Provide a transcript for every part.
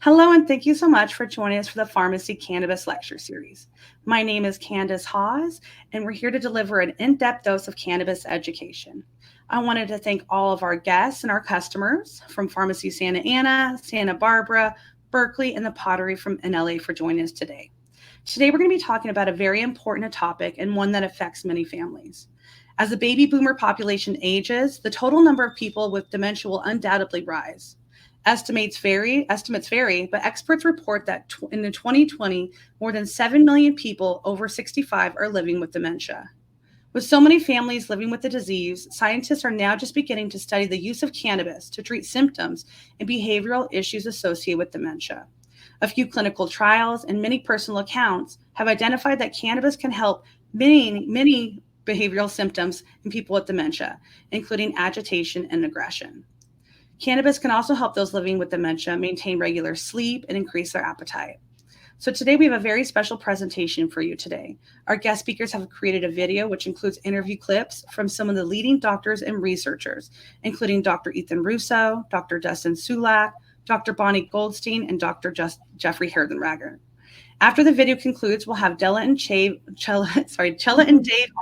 Hello, and thank you so much for joining us for the Farmacy Cannabis Lecture Series. My name is Candace Hawes, and we're here to deliver an in-depth dose of cannabis education. I wanted to thank all of our guests and our customers from Pharmacy Santa Ana, Santa Barbara, Berkeley, and the Pottery in LA for joining us today. Today, we're going to be talking about a very important topic and one that affects many families. As the baby boomer population ages, the total number of people with dementia will undoubtedly rise. Estimates vary, but experts report that in 2020, more than 7 million people over 65 are living with dementia. With so many families living with the disease, scientists are now just beginning to study the use of cannabis to treat symptoms and behavioral issues associated with dementia. A few clinical trials and many personal accounts have identified that cannabis can help many behavioral symptoms in people with dementia, including agitation and aggression. Cannabis can also help those living with dementia maintain regular sleep and increase their appetite. So today we have a very special presentation for you today. Our guest speakers have created a video which includes interview clips from some of the leading doctors and researchers, including Dr. Ethan Russo, Dr. Dustin Sulak, Dr. Bonni Goldstein, and Dr. Jeffrey Hergenrather. After the video concludes, we'll have Chela and Dave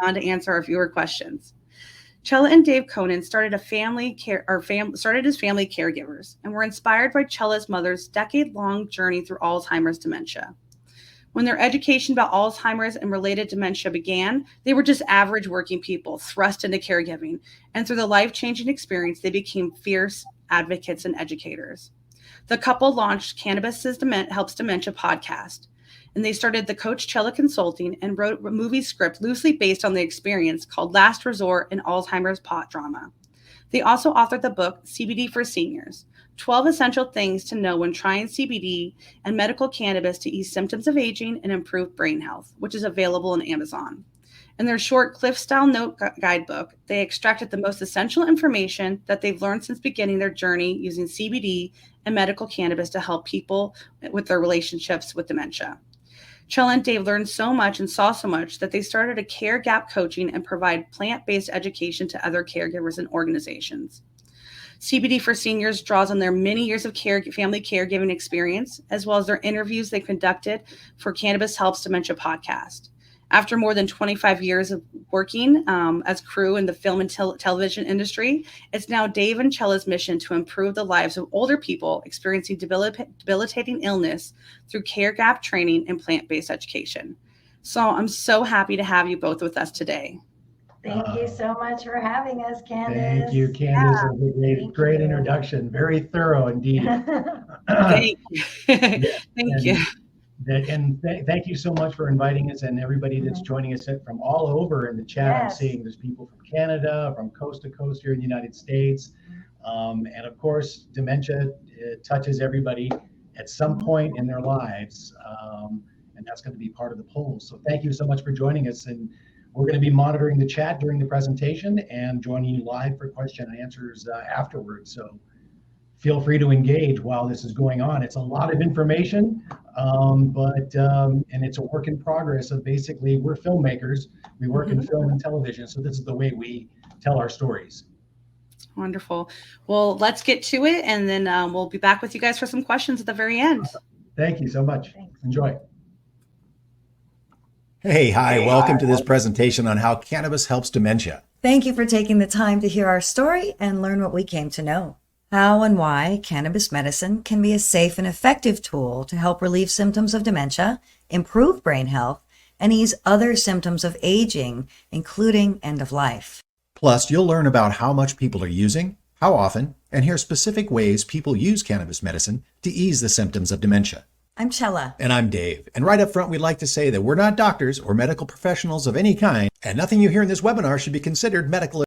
on to answer our viewer questions. Chela and Dave Coennen started as family caregivers and were inspired by Chela's mother's decade-long journey through Alzheimer's dementia. When their education about Alzheimer's and related dementia began, they were just average working people thrust into caregiving, and through the life-changing experience, they became fierce advocates and educators. The couple launched Cannabis Helps Dementia podcast, and they started the Coach Chela Consulting and wrote a movie script loosely based on the experience called Last Resort in Alzheimer's Pot Drama. They also authored the book CBD for Seniors, 12 Essential Things to Know When Trying CBD and Medical Cannabis to Ease Symptoms of Aging and Improve Brain Health, which is available on Amazon. In their short Cliff-style note guidebook, they extracted the most essential information that they've learned since beginning their journey using CBD and medical cannabis to help people with their relationships with dementia. Chela and Dave learned so much and saw so much that they started a care gap coaching and provide plant-based education to other caregivers and organizations. CBD for Seniors draws on their many years of family caregiving experience, as well as their interviews they conducted for Cannabis Helps Dementia podcast. After more than 25 years of working as crew in the film and television industry, it's now Dave and Chela's mission to improve the lives of older people experiencing debilitating illness through care gap training and plant-based education. So I'm so happy to have you both with us today. Thank you so much for having us, Candace. Thank you, Candace. Yeah. Great introduction. Very thorough indeed. Thank you. Thank you. Thank you so much for inviting us and everybody that's joining us from all over in the chat. Yes. I'm seeing there's people from Canada, from coast to coast here in the United States. And of course, dementia touches everybody at some point in their lives. And that's going to be part of the poll. So thank you so much for joining us. And we're going to be monitoring the chat during the presentation and joining you live for question and answers afterwards. So feel free to engage while this is going on. It's a lot of information, and it's a work in progress of basically, we're filmmakers. We work in film and television, so this is the way we tell our stories. Wonderful. Well, let's get to it, and then we'll be back with you guys for some questions at the very end. Thank you so much. Thanks. Enjoy. Hi, welcome to this presentation on how cannabis helps dementia. Thank you for taking the time to hear our story and learn what we came to know. How and why cannabis medicine can be a safe and effective tool to help relieve symptoms of dementia, improve brain health, and ease other symptoms of aging, including end of life. Plus, you'll learn about how much people are using, how often, and hear specific ways people use cannabis medicine to ease the symptoms of dementia. I'm Chela. And I'm Dave. And right up front, we'd like to say that we're not doctors or medical professionals of any kind, and nothing you hear in this webinar should be considered medical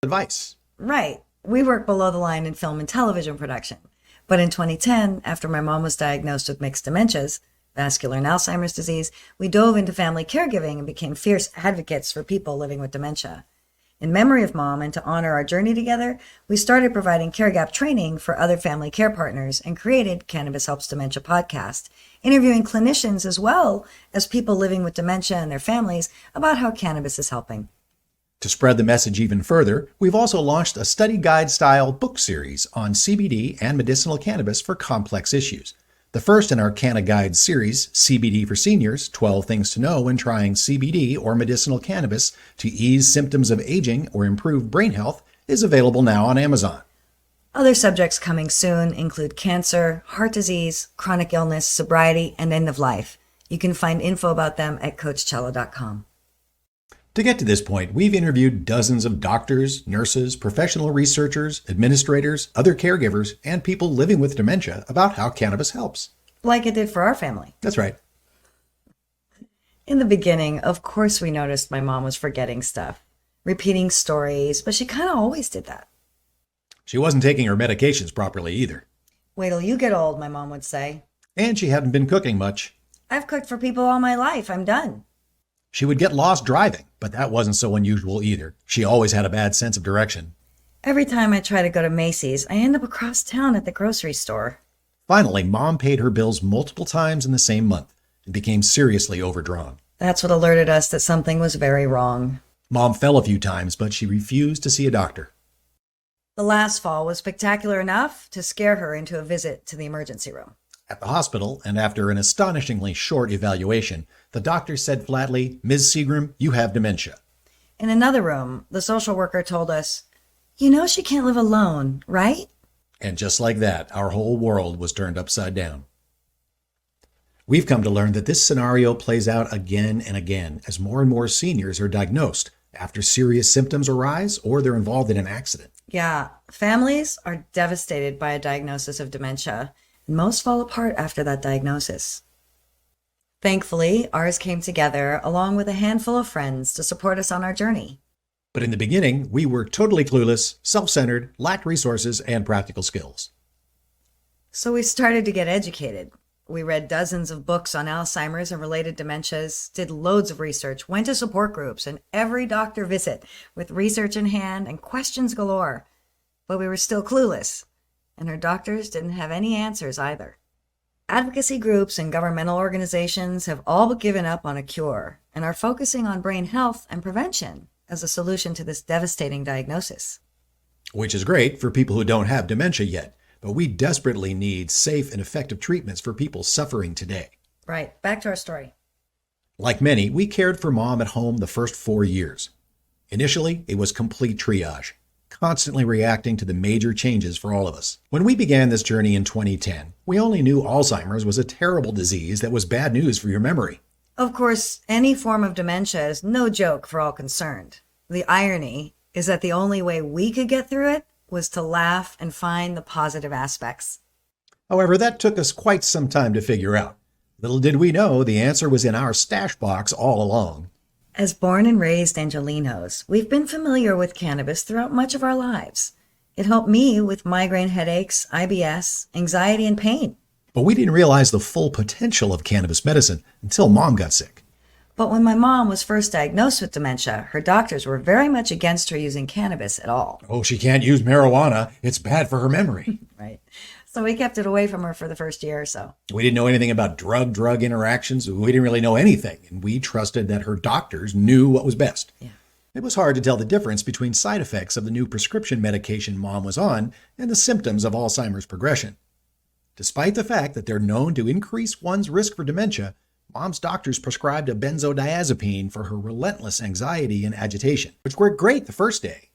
advice. Right. We work below the line in film and television production. But in 2010, after my mom was diagnosed with mixed dementias, vascular and Alzheimer's disease, we dove into family caregiving and became fierce advocates for people living with dementia. In memory of Mom and to honor our journey together, we started providing care gap training for other family care partners and created Cannabis Helps Dementia podcast, interviewing clinicians as well as people living with dementia and their families about how cannabis is helping. To spread the message even further, we've also launched a study guide-style book series on CBD and medicinal cannabis for complex issues. The first in our Canna Guide series, CBD for Seniors, 12 Things to Know When Trying CBD or Medicinal Cannabis to Ease Symptoms of Aging or Improve Brain Health, is available now on Amazon. Other subjects coming soon include cancer, heart disease, chronic illness, sobriety, and end of life. You can find info about them at CoachChela.com. To get to this point, we've interviewed dozens of doctors, nurses, professional researchers, administrators, other caregivers, and people living with dementia about how cannabis helps. Like it did for our family. That's right. In the beginning, of course, we noticed my mom was forgetting stuff, repeating stories, but she kind of always did that. She wasn't taking her medications properly either. Wait till you get old, my mom would say. And she hadn't been cooking much. I've cooked for people all my life. I'm done. She would get lost driving, but that wasn't so unusual either. She always had a bad sense of direction. Every time I try to go to Macy's, I end up across town at the grocery store. Finally, Mom paid her bills multiple times in the same month and became seriously overdrawn. That's what alerted us that something was very wrong. Mom fell a few times, but she refused to see a doctor. The last fall was spectacular enough to scare her into a visit to the emergency room. At the hospital, and after an astonishingly short evaluation, the doctor said flatly, "Ms. Seagram, you have dementia." In another room, the social worker told us, "You know she can't live alone, right?" And just like that, our whole world was turned upside down. We've come to learn that this scenario plays out again and again as more and more seniors are diagnosed after serious symptoms arise or they're involved in an accident. Yeah, families are devastated by a diagnosis of dementia, and most fall apart after that diagnosis. Thankfully, ours came together along with a handful of friends to support us on our journey. But in the beginning, we were totally clueless, self-centered, lacked resources and practical skills. So we started to get educated. We read dozens of books on Alzheimer's and related dementias, did loads of research, went to support groups and every doctor visit with research in hand and questions galore. But we were still clueless, and our doctors didn't have any answers either. Advocacy groups and governmental organizations have all but given up on a cure and are focusing on brain health and prevention as a solution to this devastating diagnosis. Which is great for people who don't have dementia yet, but we desperately need safe and effective treatments for people suffering today. Right, back to our story. Like many, we cared for Mom at home the first 4 years. Initially, it was complete triage, constantly reacting to the major changes for all of us. When we began this journey in 2010, we only knew Alzheimer's was a terrible disease that was bad news for your memory. Of course, any form of dementia is no joke for all concerned. The irony is that the only way we could get through it was to laugh and find the positive aspects. However, that took us quite some time to figure out. Little did we know the answer was in our stash box all along. As born and raised Angelinos, we've been familiar with cannabis throughout much of our lives. It helped me with migraine headaches, IBS, anxiety, and pain. But we didn't realize the full potential of cannabis medicine until Mom got sick. But when my mom was first diagnosed with dementia, her doctors were very much against her using cannabis at all. Oh, she can't use marijuana. It's bad for her memory. Right. So we kept it away from her for the first year or so. We didn't know anything about drug-drug interactions. We didn't really know anything, and we trusted that her doctors knew what was best. Yeah. It was hard to tell the difference between side effects of the new prescription medication Mom was on and the symptoms of Alzheimer's progression. Despite the fact that they're known to increase one's risk for dementia, Mom's doctors prescribed a benzodiazepine for her relentless anxiety and agitation, which worked great the first day.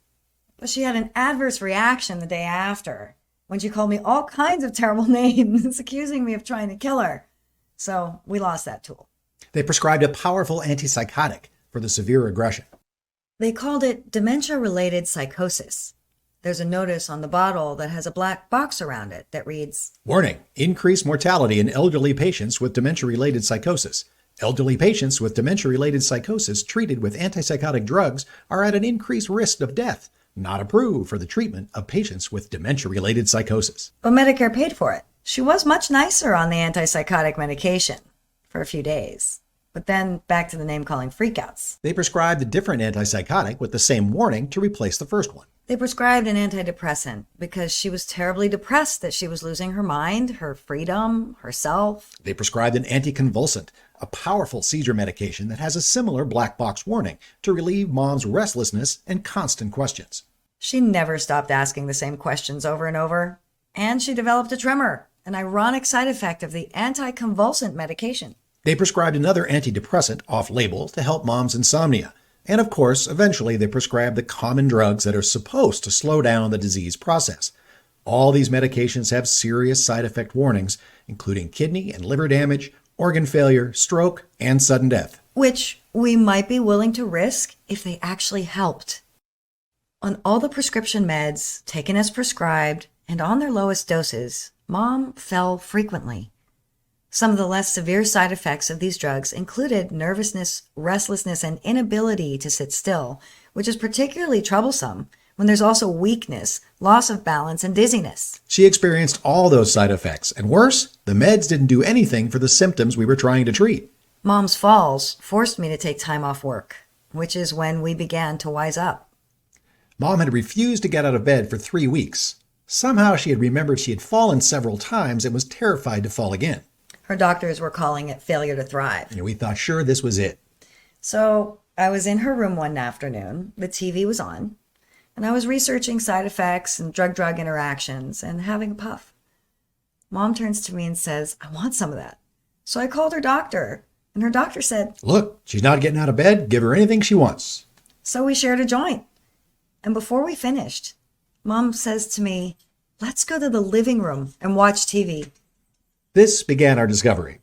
But she had an adverse reaction the day after, when she called me all kinds of terrible names, accusing me of trying to kill her. So we lost that tool. They prescribed a powerful antipsychotic for the severe aggression. They called it dementia-related psychosis. There's a notice on the bottle that has a black box around it that reads, Warning, increased mortality in elderly patients with dementia-related psychosis. Elderly patients with dementia-related psychosis treated with antipsychotic drugs are at an increased risk of death, not approved for the treatment of patients with dementia-related psychosis. but Medicare paid for it. She was much nicer on the antipsychotic medication for a few days. But then back to the name-calling freakouts. They prescribed a different antipsychotic with the same warning to replace the first one. They prescribed an antidepressant because she was terribly depressed that she was losing her mind, her freedom, herself. They prescribed an anticonvulsant, a powerful seizure medication that has a similar black box warning to relieve Mom's restlessness and constant questions. She never stopped asking the same questions over and over. And she developed a tremor an ironic side effect of the anticonvulsant medication. They prescribed another antidepressant off-label to help mom's insomnia. And of course, eventually they prescribed the common drugs that are supposed to slow down the disease process. All these medications have serious side effect warnings, including kidney and liver damage, organ failure, stroke, and sudden death. Which we might be willing to risk if they actually helped. On all the prescription meds, taken as prescribed, and on their lowest doses, Mom fell frequently. Some of the less severe side effects of these drugs included nervousness, restlessness, and inability to sit still, which is particularly troublesome when there's also weakness, loss of balance, and dizziness. She experienced all those side effects, and worse, the meds didn't do anything for the symptoms we were trying to treat. Mom's falls forced me to take time off work, which is when we began to wise up. Mom had refused to get out of bed for 3 weeks. Somehow she had remembered she had fallen several times and was terrified to fall again. Her doctors were calling it failure to thrive. And we thought sure this was it. So I was in her room one afternoon, the TV was on, and I was researching side effects and drug-drug interactions and having a puff. Mom turns to me and says, "I want some of that." So I called her doctor, and her doctor said, "Look, she's not getting out of bed. Give her anything she wants." So we shared a joint. And before we finished, Mom says to me, "Let's go to the living room and watch TV." This began our discovery.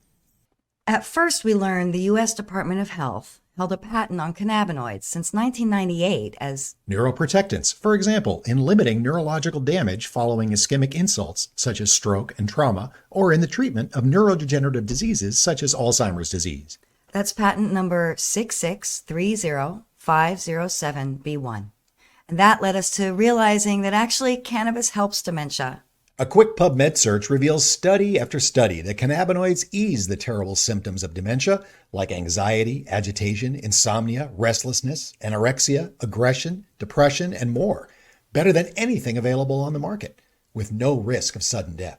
At first, we learned the U.S. Department of Health held a patent on cannabinoids since 1998 as Neuroprotectants, for example, in limiting neurological damage following ischemic insults such as stroke and trauma, or in the treatment of neurodegenerative diseases such as Alzheimer's disease. That's patent number 6630507B1. And that led us to realizing that actually cannabis helps dementia. A quick PubMed search reveals study after study that cannabinoids ease the terrible symptoms of dementia, like anxiety, agitation, insomnia, restlessness, anorexia, aggression, depression, and more, better than anything available on the market, with no risk of sudden death.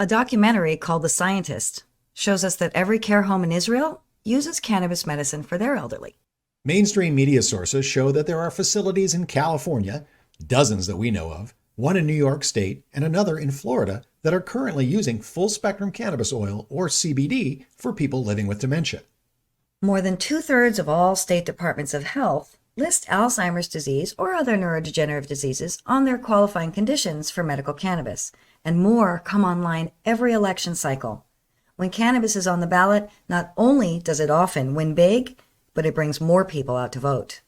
A documentary called The Scientist shows us that every care home in Israel uses cannabis medicine for their elderly. Mainstream media sources show that there are facilities in California, dozens that we know of, one in New York State, and another in Florida that are currently using full-spectrum cannabis oil, or CBD, for people living with dementia. More than 2/3 of all state departments of health list Alzheimer's disease or other neurodegenerative diseases on their qualifying conditions for medical cannabis, and more come online every election cycle. When cannabis is on the ballot, not only does it often win big, but it brings more people out to vote.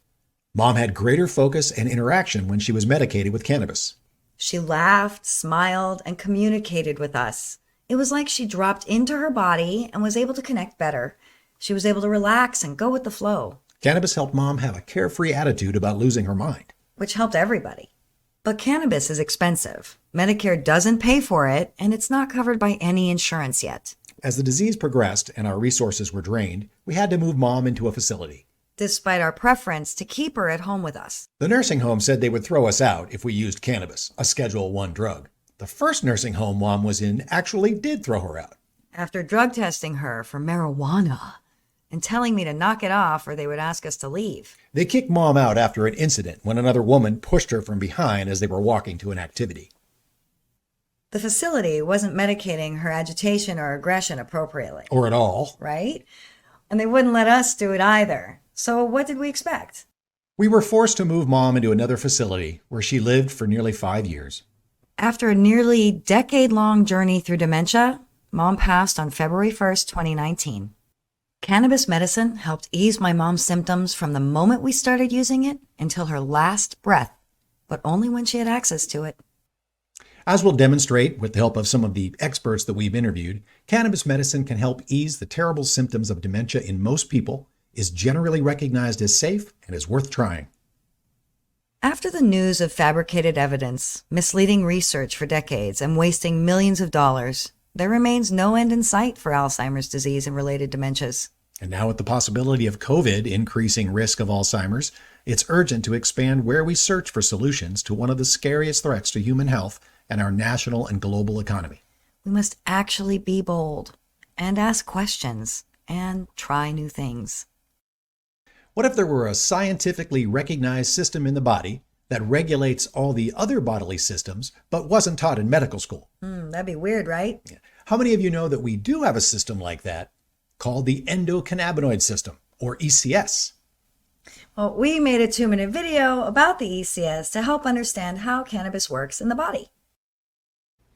Mom had greater focus and interaction when she was medicated with cannabis. She laughed, smiled, and communicated with us. It was like she dropped into her body and was able to connect better. She was able to relax and go with the flow. Cannabis helped Mom have a carefree attitude about losing her mind. Which helped everybody. But cannabis is expensive. Medicare doesn't pay for it, and it's not covered by any insurance yet. As the disease progressed and our resources were drained, we had to move Mom into a facility. Despite our preference to keep her at home with us. The nursing home said they would throw us out if we used cannabis, a Schedule I drug. The first nursing home Mom was in actually did throw her out. After drug testing her for marijuana and telling me to knock it off or they would ask us to leave. They kicked Mom out after an incident when another woman pushed her from behind as they were walking to an activity. The facility wasn't medicating her agitation or aggression appropriately. Or at all. Right? And they wouldn't let us do it either. So what did we expect? We were forced to move Mom into another facility where she lived for nearly 5 years. After a nearly decade-long journey through dementia, Mom passed on February 1st, 2019. Cannabis medicine helped ease my mom's symptoms from the moment we started using it until her last breath, but only when she had access to it. As we'll demonstrate with the help of some of the experts that we've interviewed, cannabis medicine can help ease the terrible symptoms of dementia in most people, is generally recognized as safe, and is worth trying. After the news of fabricated evidence, misleading research for decades, and wasting millions of dollars, there remains no end in sight for Alzheimer's disease and related dementias. And now with the possibility of COVID increasing risk of Alzheimer's, it's urgent to expand where we search for solutions to one of the scariest threats to human health and our national and global economy. We must actually be bold and ask questions and try new things. What if there were a scientifically recognized system in the body that regulates all the other bodily systems but wasn't taught in medical school. That'd be weird, right? How many of you know that we do have a system like that called the endocannabinoid system, or ECS? Well, we made a 2-minute video about the ECS to help understand how cannabis works in the body.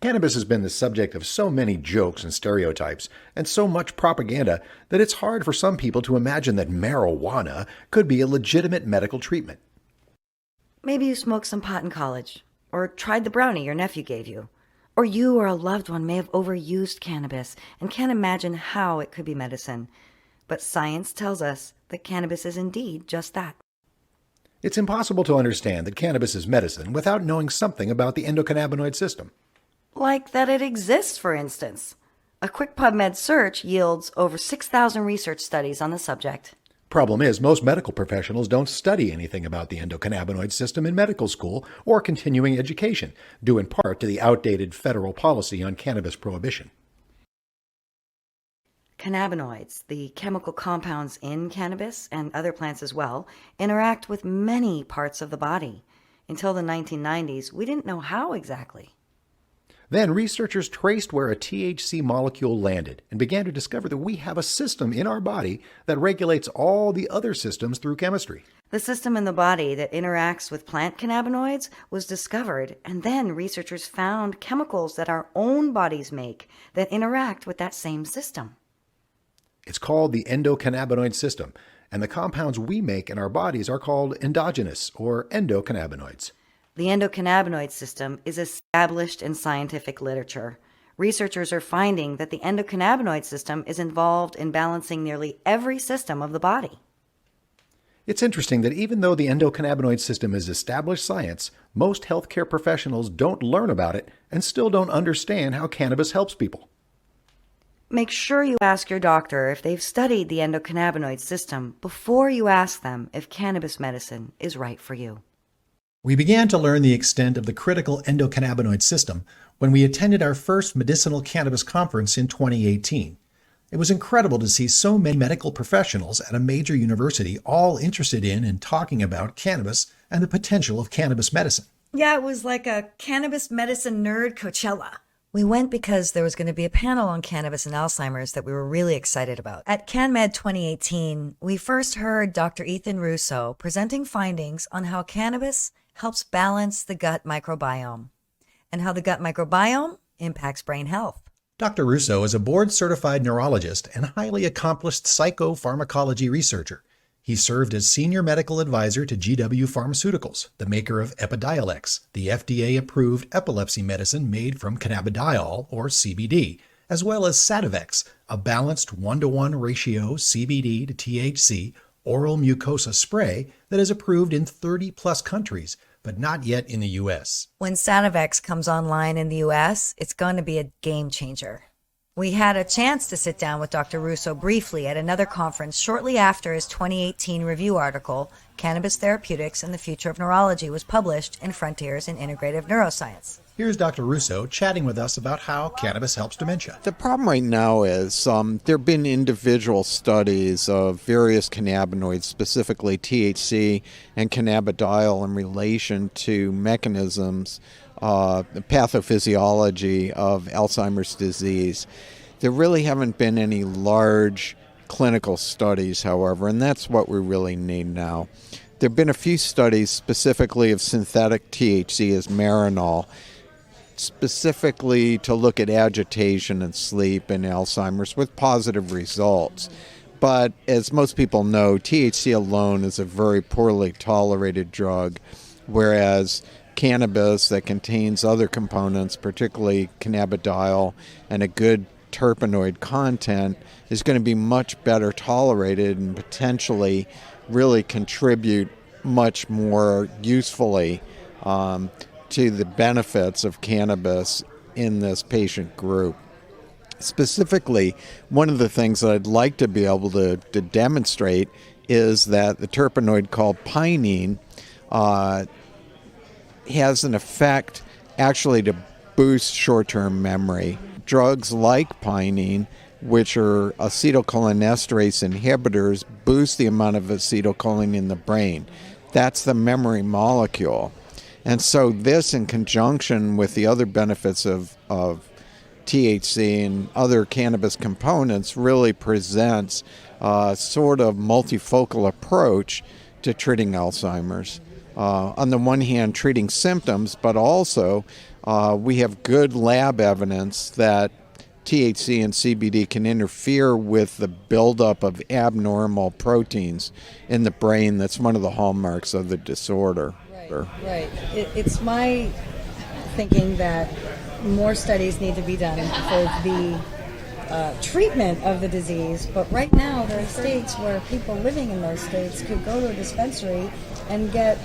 Cannabis has been the subject of so many jokes and stereotypes and so much propaganda that it's hard for some people to imagine that marijuana could be a legitimate medical treatment. Maybe you smoked some pot in college, or tried the brownie your nephew gave you, or you or a loved one may have overused cannabis and can't imagine how it could be medicine. But science tells us that cannabis is indeed just that. It's impossible to understand that cannabis is medicine without knowing something about the endocannabinoid system. Like that it exists, for instance. A quick PubMed search yields over 6,000 research studies on the subject. Problem is, most medical professionals don't study anything about the endocannabinoid system in medical school or continuing education, due in part to the outdated federal policy on cannabis prohibition. Cannabinoids, the chemical compounds in cannabis and other plants as well, interact with many parts of the body. Until the 1990s, we didn't know how exactly. Then researchers traced where a THC molecule landed and began to discover that we have a system in our body that regulates all the other systems through chemistry. The system in the body that interacts with plant cannabinoids was discovered, and then researchers found chemicals that our own bodies make that interact with that same system. It's called the endocannabinoid system, and the compounds we make in our bodies are called endogenous or endocannabinoids. The endocannabinoid system is established in scientific literature. Researchers are finding that the endocannabinoid system is involved in balancing nearly every system of the body. It's interesting that even though the endocannabinoid system is established science, most healthcare professionals don't learn about it and still don't understand how cannabis helps people. Make sure you ask your doctor if they've studied the endocannabinoid system before you ask them if cannabis medicine is right for you. We began to learn the extent of the critical endocannabinoid system when we attended our first Medicinal Cannabis conference in 2018. It was incredible to see so many medical professionals at a major university all interested in and talking about cannabis and the potential of cannabis medicine. Yeah, it was like a cannabis medicine nerd Coachella. We went because there was going to be a panel on cannabis and Alzheimer's that we were really excited about. At CanMed 2018, we first heard Dr. Ethan Russo presenting findings on how cannabis helps balance the gut microbiome and how the gut microbiome impacts brain health. Dr. Russo is a board-certified neurologist and highly accomplished psychopharmacology researcher. He served as senior medical advisor to GW Pharmaceuticals, the maker of Epidiolex, the FDA-approved epilepsy medicine made from cannabidiol, or CBD, as well as Sativex, a balanced 1-to-1 ratio CBD to THC oral mucosa spray that is approved in 30-plus countries, but not yet in the U.S. When Sativex comes online in the U.S., it's going to be a game changer. We had a chance to sit down with Dr. Russo briefly at another conference shortly after his 2018 review article, Cannabis Therapeutics and the Future of Neurology, was published in Frontiers in Integrative Neuroscience. Here's Dr. Russo chatting with us about how cannabis helps dementia. The problem right now is there have been individual studies of various cannabinoids, specifically THC and cannabidiol, in relation to mechanisms, pathophysiology of Alzheimer's disease. There really haven't been any large clinical studies, however, and that's what we really need now. There have been a few studies specifically of synthetic THC as Marinol, specifically to look at agitation and sleep in Alzheimer's with positive results. But as most people know, THC alone is a very poorly tolerated drug, whereas cannabis that contains other components, particularly cannabidiol and a good terpenoid content, is going to be much better tolerated and potentially really contribute much more usefully to the benefits of cannabis in this patient group. Specifically, one of the things that I'd like to be able to demonstrate is that the terpenoid called pinene has an effect actually to boost short-term memory. Drugs like pinene, which are acetylcholinesterase inhibitors, boost the amount of acetylcholine in the brain. That's the memory molecule. And so this, in conjunction with the other benefits of THC and other cannabis components, really presents a sort of multifocal approach to treating Alzheimer's. On the one hand, treating symptoms, but also we have good lab evidence that THC and CBD can interfere with the buildup of abnormal proteins in the brain. That's one of the hallmarks of the disorder. Right. It's my thinking that more studies need to be done for the treatment of the disease, but right now there are states where people living in those states could go to a dispensary and get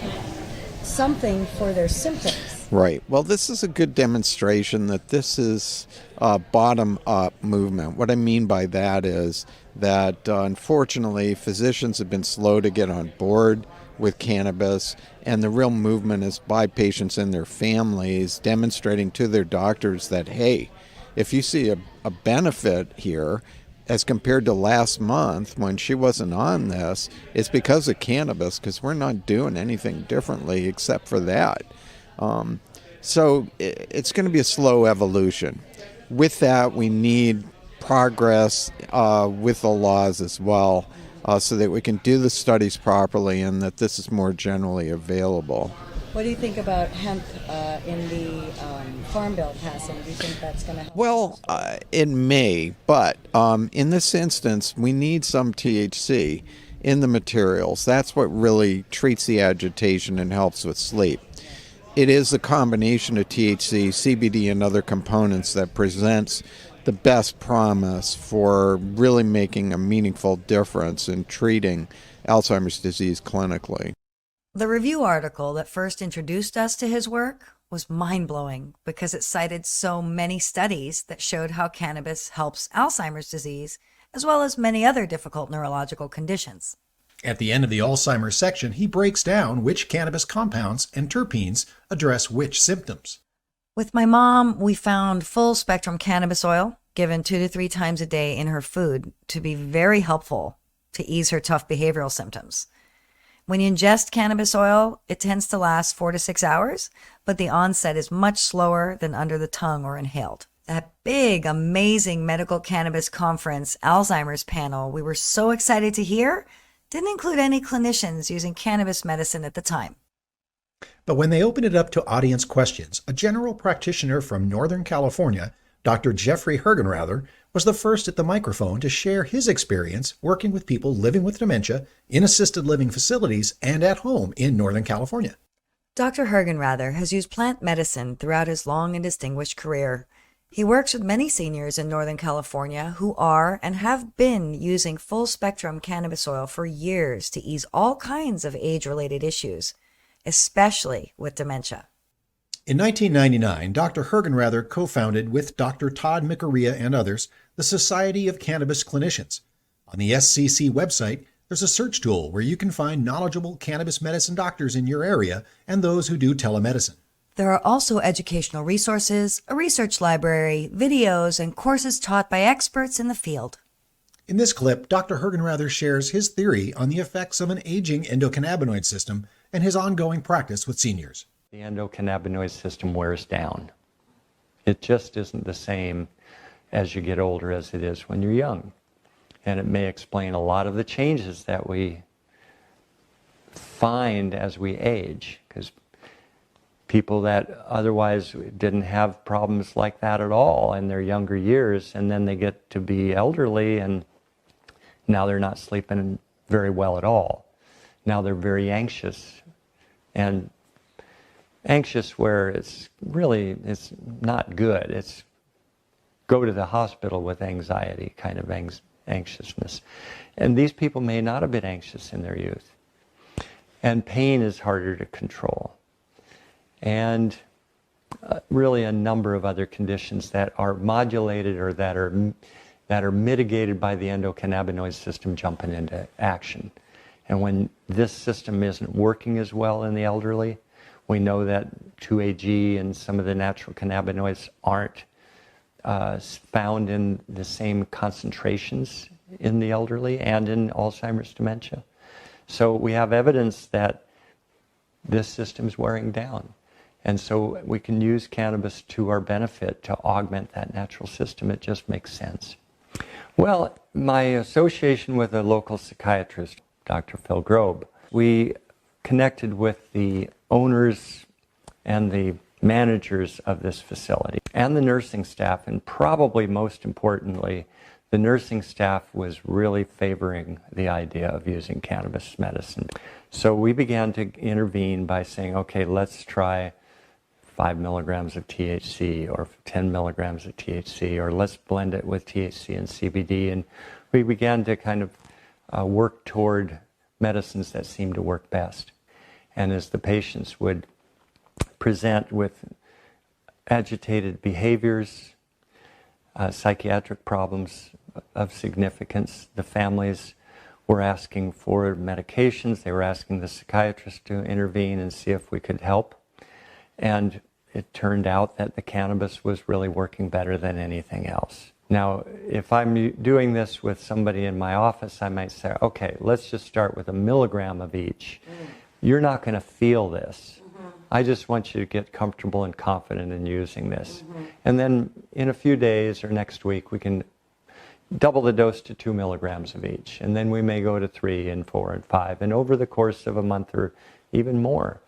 something for their symptoms. Right. Well, this is a good demonstration that this is a bottom-up movement. What I mean by that is that, unfortunately, physicians have been slow to get on board with cannabis, and the real movement is by patients and their families demonstrating to their doctors that, hey, if you see a benefit here as compared to last month when she wasn't on this, it's because of cannabis, because we're not doing anything differently except for that. So it's going to be a slow evolution. With that, we need progress with the laws as well, so that we can do the studies properly and that this is more generally available. What do you think about hemp in the Farm Bill passing? Do you think that's going to help? Well, it may, but in this instance, we need some THC in the materials. That's what really treats the agitation and helps with sleep. It is a combination of THC, CBD, and other components that presents the best promise for really making a meaningful difference in treating Alzheimer's disease clinically. The review article that first introduced us to his work was mind-blowing because it cited so many studies that showed how cannabis helps Alzheimer's disease, as well as many other difficult neurological conditions. At the end of the Alzheimer's section, he breaks down which cannabis compounds and terpenes address which symptoms. With my mom, we found full-spectrum cannabis oil given 2 to 3 times a day in her food to be very helpful to ease her tough behavioral symptoms. When you ingest cannabis oil, it tends to last 4 to 6 hours, but the onset is much slower than under the tongue or inhaled. That big, amazing medical cannabis conference Alzheimer's panel we were so excited to hear didn't include any clinicians using cannabis medicine at the time. But when they opened it up to audience questions, a general practitioner from Northern California, Dr. Jeffrey Hergenrather, was the first at the microphone to share his experience working with people living with dementia in assisted living facilities and at home in Northern California. Dr. Hergenrather has used plant medicine throughout his long and distinguished career. He works with many seniors in Northern California who are and have been using full-spectrum cannabis oil for years to ease all kinds of age-related issues, especially with dementia. In 1999, Dr. Hergenrather co-founded with Dr. Todd Micarea and others the Society of Cannabis Clinicians. On the SCC website, there's a search tool where you can find knowledgeable cannabis medicine doctors in your area and those who do telemedicine. There are also educational resources, a research library, videos, and courses taught by experts in the field. In this clip, Dr. Hergenrather shares his theory on the effects of an aging endocannabinoid system and his ongoing practice with seniors. The endocannabinoid system wears down. It just isn't the same as you get older as it is when you're young. And it may explain a lot of the changes that we find as we age, because people that otherwise didn't have problems like that at all in their younger years, and then they get to be elderly and now they're not sleeping very well at all. Now they're very anxious, and anxious where it's not good. It's go to the hospital with anxiety, kind of anxiousness. And these people may not have been anxious in their youth. And pain is harder to control. And really a number of other conditions that are modulated or that are mitigated by the endocannabinoid system jumping into action. And when this system isn't working as well in the elderly, we know that 2-AG and some of the natural cannabinoids aren't found in the same concentrations in the elderly and in Alzheimer's dementia. So we have evidence that this system's wearing down. And so we can use cannabis to our benefit to augment that natural system. It just makes sense. Well, my association with a local psychiatrist, Dr. Phil Grobe, we connected with the owners and the managers of this facility and the nursing staff, and probably most importantly, the nursing staff was really favoring the idea of using cannabis medicine. So we began to intervene by saying, okay, let's try 5 milligrams of THC or 10 milligrams of THC, or let's blend it with THC and CBD. And we began to kind of work toward medicines that seemed to work best. And as the patients would present with agitated behaviors, psychiatric problems of significance, the families were asking for medications. They were asking the psychiatrist to intervene and see if we could help. And it turned out that the cannabis was really working better than anything else. Now, if I'm doing this with somebody in my office, I might say, okay, let's just start with 1 milligram of each. You're not going to feel this. I just want you to get comfortable and confident in using this. And then in a few days or next week, we can double the dose to 2 milligrams of each. And then we may go to 3 and 4 and 5. And over the course of a month or even more,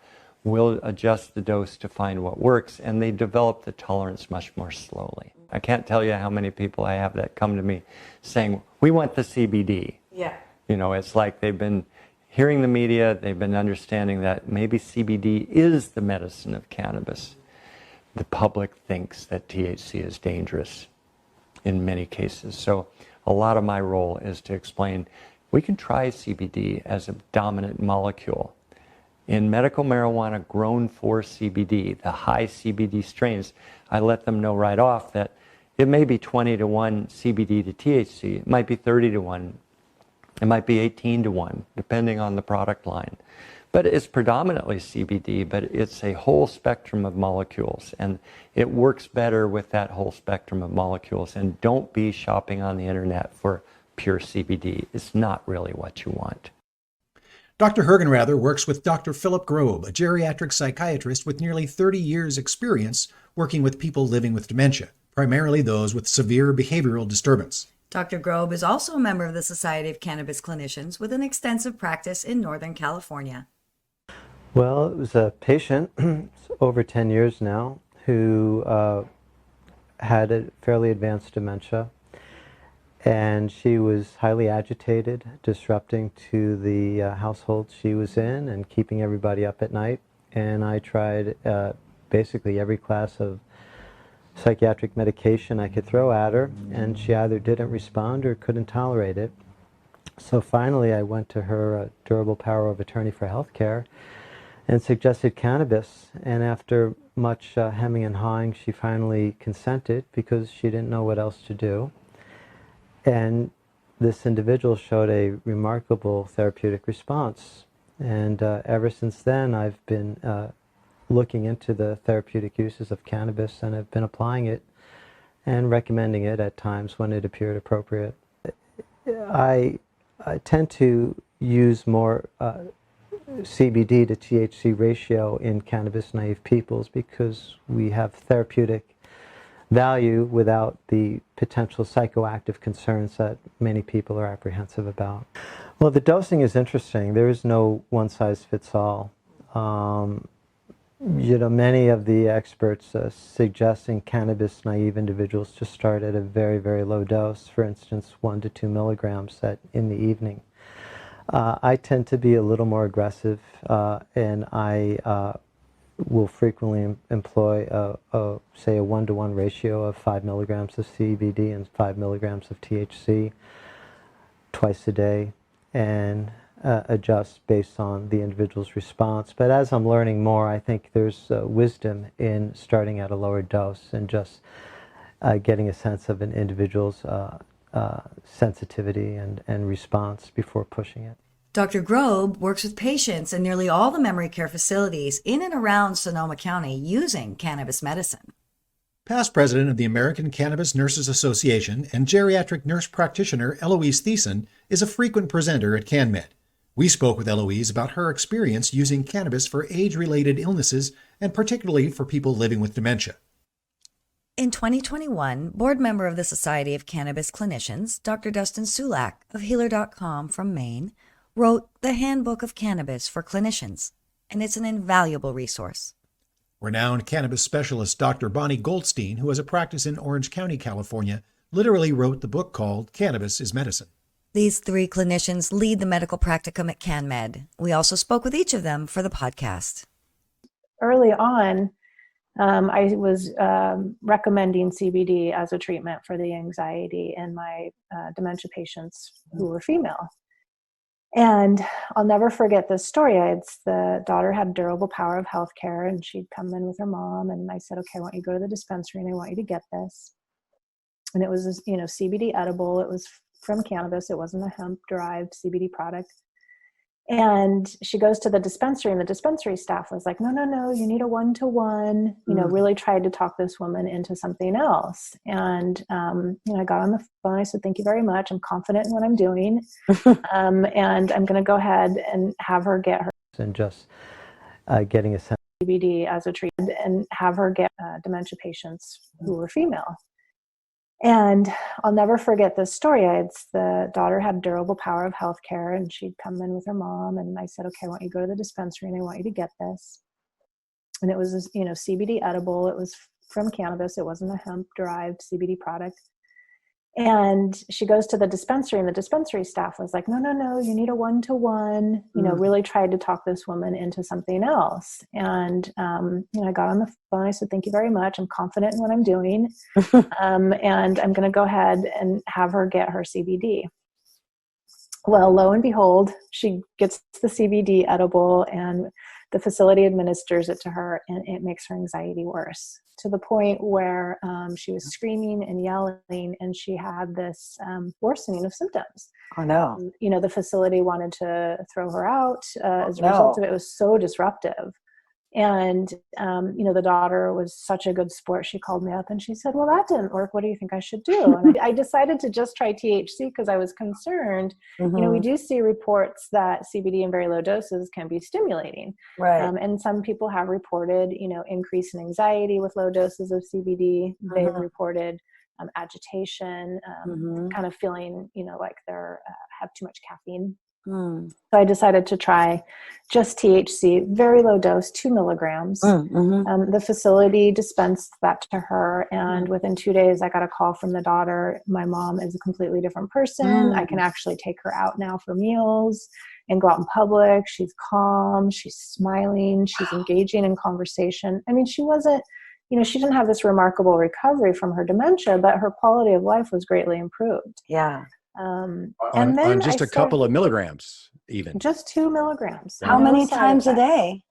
we'll adjust the dose to find what works. And they develop the tolerance much more slowly. I can't tell you how many people I have that come to me saying, we want the CBD. Yeah. You know, it's like they've been hearing the media, they've been understanding that maybe CBD is the medicine of cannabis. The public thinks that THC is dangerous in many cases. So a lot of my role is to explain, we can try CBD as a dominant molecule. In medical marijuana grown for CBD, the high CBD strains, I let them know right off that it may be 20 to 1 CBD to THC, it might be 30 to 1, it might be 18 to 1, depending on the product line. But it's predominantly CBD, but it's a whole spectrum of molecules, and it works better with that whole spectrum of molecules. And don't be shopping on the internet for pure CBD. It's not really what you want. Dr. Hergenrather works with Dr. Philip Grobe, a geriatric psychiatrist with nearly 30 years' experience working with people living with dementia, primarily those with severe behavioral disturbance. Dr. Grobe is also a member of the Society of Cannabis Clinicians with an extensive practice in Northern California. Well, it was a patient, over 10 years now, who had a fairly advanced dementia, and she was highly agitated, disrupting to the household she was in and keeping everybody up at night. And I tried basically every class of psychiatric medication I could throw at her, and she either didn't respond or couldn't tolerate it. So finally I went to her durable power of attorney for healthcare and suggested cannabis, and after much hemming and hawing, she finally consented because she didn't know what else to do. And this individual showed a remarkable therapeutic response. And ever since then, I've been looking into the therapeutic uses of cannabis, and have been applying it and recommending it at times when it appeared appropriate. I tend to use more CBD to THC ratio in cannabis-naive peoples because we have therapeutic value without the potential psychoactive concerns that many people are apprehensive about. Well, the dosing is interesting. There is no one-size-fits-all. Many of the experts suggesting cannabis-naive individuals to start at a very, very low dose, for instance, 1 to 2 milligrams in the evening. I tend to be a little more aggressive, and I will frequently employ, say, a 1-to-1 ratio of 5 milligrams of CBD and 5 milligrams of THC twice a day, and adjust based on the individual's response. But as I'm learning more, I think there's wisdom in starting at a lower dose and just getting a sense of an individual's sensitivity and response before pushing it. Dr. Grobe works with patients in nearly all the memory care facilities in and around Sonoma County using cannabis medicine. Past president of the American Cannabis Nurses Association and geriatric nurse practitioner Eloise Thiessen is a frequent presenter at CanMed. We spoke with Eloise about her experience using cannabis for age-related illnesses and particularly for people living with dementia. In 2021, board member of the Society of Cannabis Clinicians, Dr. Dustin Sulak of Healer.com from Maine, wrote The Handbook of Cannabis for Clinicians, and it's an invaluable resource. Renowned cannabis specialist Dr. Bonni Goldstein, who has a practice in Orange County, California, literally wrote the book called Cannabis is Medicine. These three clinicians lead the medical practicum at CanMed. We also spoke with each of them for the podcast. Early on, I was recommending CBD as a treatment for the anxiety in my dementia patients who were female. And I'll never forget this story. The daughter had durable power of healthcare, and she'd come in with her mom, and I said, okay, I want you to go to the dispensary and I want you to get this. And it was, CBD edible. It was from cannabis. It wasn't a hemp-derived CBD product. And she goes to the dispensary, and the dispensary staff was like, no, you need a one-to-one, really tried to talk this woman into something else. And, I got on the phone. I said, thank you very much. I'm confident in what I'm doing. And I'm going to go ahead and have her get her And just getting a sense. CBD as a treatment and have her get dementia patients who were female. And I'll never forget this story. The daughter had durable power of healthcare, and she'd come in with her mom, and I said, okay, I want you to go to the dispensary and I want you to get this. And it was, CBD edible. It was from cannabis. It wasn't a hemp-derived CBD product. And she goes to the dispensary, and the dispensary staff was like, no, you need a one-to-one, really tried to talk this woman into something else. And, I got on the phone. I said, thank you very much. I'm confident in what I'm doing. And I'm going to go ahead and have her get her CBD. Well, lo and behold, she gets the CBD edible, and the facility administers it to her, and it makes her anxiety worse, to the point where she was screaming and yelling, and she had this worsening of symptoms. Oh, no. The facility wanted to throw her out as a result of it. It was so disruptive. And, the daughter was such a good sport. She called me up and she said, well, that didn't work. What do you think I should do? And I decided to just try THC because I was concerned. We do see reports that CBD in very low doses can be stimulating. Right. And some people have reported, increase in anxiety with low doses of CBD. They've reported agitation, kind of feeling, like they're have too much caffeine. So I decided to try just THC, very low dose, 2 milligrams. The facility dispensed that to her, and within 2 days, I got a call from the daughter. My mom is a completely different person. I can actually take her out now for meals and go out in public. She's calm. She's smiling. She's engaging in conversation. I mean, she wasn't, she didn't have this remarkable recovery from her dementia, but her quality of life was greatly improved. Yeah. And on then just a couple of milligrams, even. Just 2 milligrams. How many times a day?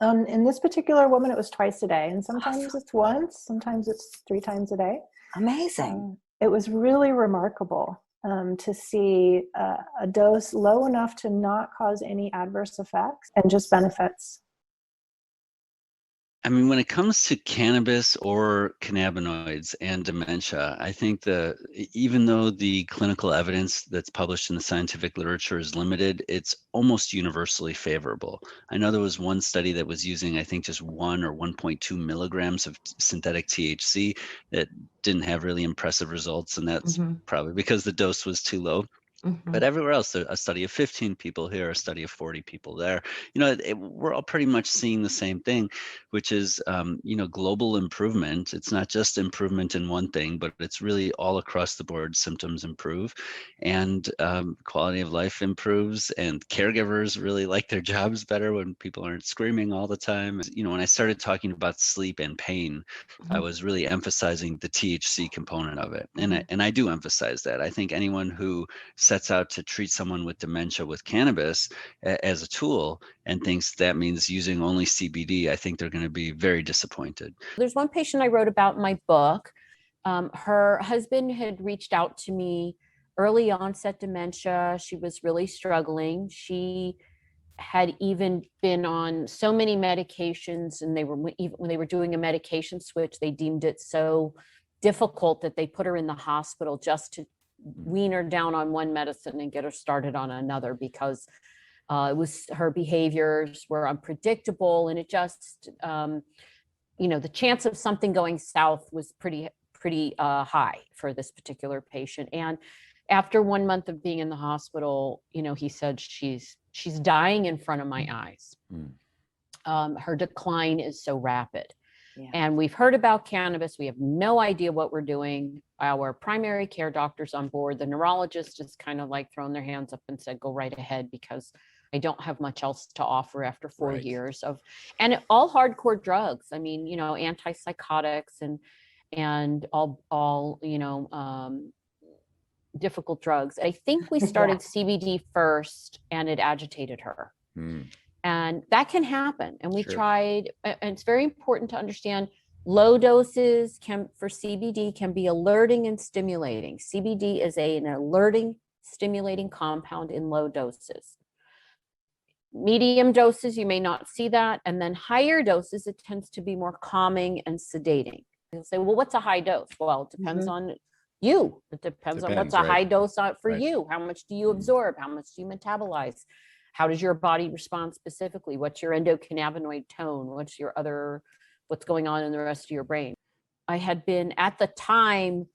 In this particular woman, it was twice a day. And sometimes it's once, sometimes it's 3 times a day. Amazing. It was really remarkable to see a dose low enough to not cause any adverse effects and just benefits. I mean, when it comes to cannabis or cannabinoids and dementia, I think even though the clinical evidence that's published in the scientific literature is limited, it's almost universally favorable. I know there was one study that was using, I think, just 1 or 1.2 milligrams of synthetic THC that didn't have really impressive results, and that's probably because the dose was too low. But everywhere else, a study of 15 people here, a study of 40 people there, we're all pretty much seeing the same thing, which is, global improvement. It's not just improvement in one thing, but it's really all across the board. Symptoms improve, and quality of life improves, and caregivers really like their jobs better when people aren't screaming all the time. When I started talking about sleep and pain, I was really emphasizing the THC component of it. And I do emphasize that. I think anyone who sets out to treat someone with dementia with cannabis as a tool and thinks that means using only CBD, I think they're going to be very disappointed. There's one patient I wrote about in my book. Her husband had reached out to me early onset dementia. She was really struggling. She had even been on so many medications, and when they were doing a medication switch, they deemed it so difficult that they put her in the hospital just wean her down on one medicine and get her started on another, because her behaviors were unpredictable, and it just, the chance of something going south was pretty high for this particular patient. And after 1 month of being in the hospital, he said, she's dying in front of my eyes. Her decline is so rapid. Yeah. And we've heard about cannabis. We have no idea what we're doing. Our primary care doctor's on board. The neurologist just kind of like thrown their hands up and said, go right ahead, because I don't have much else to offer after 4 years of, and all hardcore drugs. I mean, antipsychotics and all difficult drugs. I think we started CBD first, and it agitated her. And that can happen. And we tried, and it's very important to understand low doses for CBD can be alerting and stimulating. CBD is an alerting, stimulating compound in low doses. Medium doses, you may not see that. And then higher doses, it tends to be more calming and sedating. You'll say, well, what's a high dose? Well, it depends on you. It depends on what's a high dose for you. How much do you absorb? How much do you metabolize? How does your body respond specifically? What's your endocannabinoid tone? What's going on in the rest of your brain? I had been at the time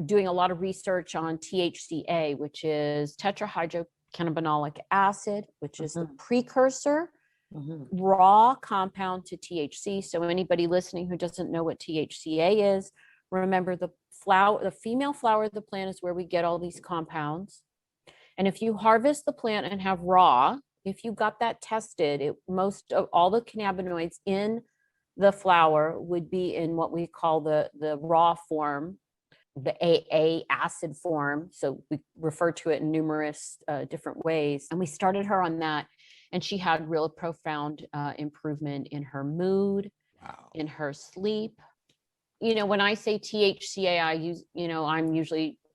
doing a lot of research on THCA, which is tetrahydrocannabinolic acid, which is the precursor raw compound to THC. So anybody listening who doesn't know what THCA is, remember the female flower of the plant is where we get all these compounds. And if you harvest the plant and have raw, if you got that tested, most of all the cannabinoids in the flower would be in what we call the raw form, the AA acid form. So we refer to it in numerous different ways. And we started her on that. And she had real profound improvement in her mood, in her sleep. When I say THCA,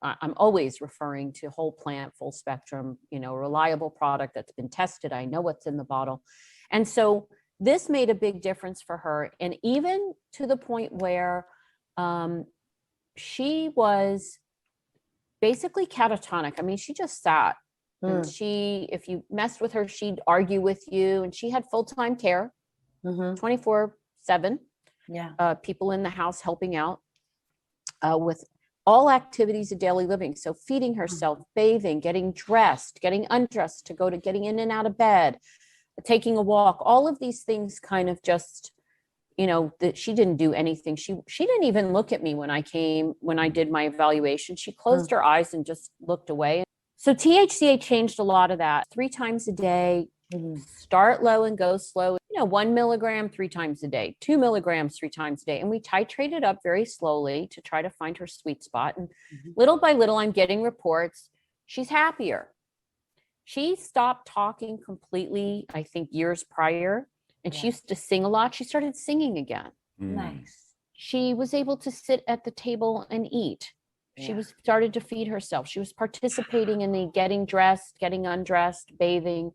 I'm always referring to whole plant, full spectrum, a reliable product that's been tested. I know what's in the bottle. And so this made a big difference for her. And even to the point where she was basically catatonic. I mean, she just sat. And if you messed with her, she'd argue with you. And she had full-time care, 24/7. Yeah. People in the house helping out with all activities of daily living. So feeding herself, bathing, getting dressed, getting undressed, getting in and out of bed, taking a walk, all of these things kind of just, that she didn't do anything. She didn't even look at me when I did my evaluation. She closed her eyes and just looked away. So THCA changed a lot of that. 3 times a day, start low and go slow. 1 milligram 3 times a day, 2 milligrams 3 times a day. And we titrated up very slowly to try to find her sweet spot. And little by little, I'm getting reports. She's happier. She stopped talking completely, I think, years prior. And she used to sing a lot. She started singing again. Nice. She was able to sit at the table and eat. She started to feed herself. She was participating in the getting dressed, getting undressed, bathing.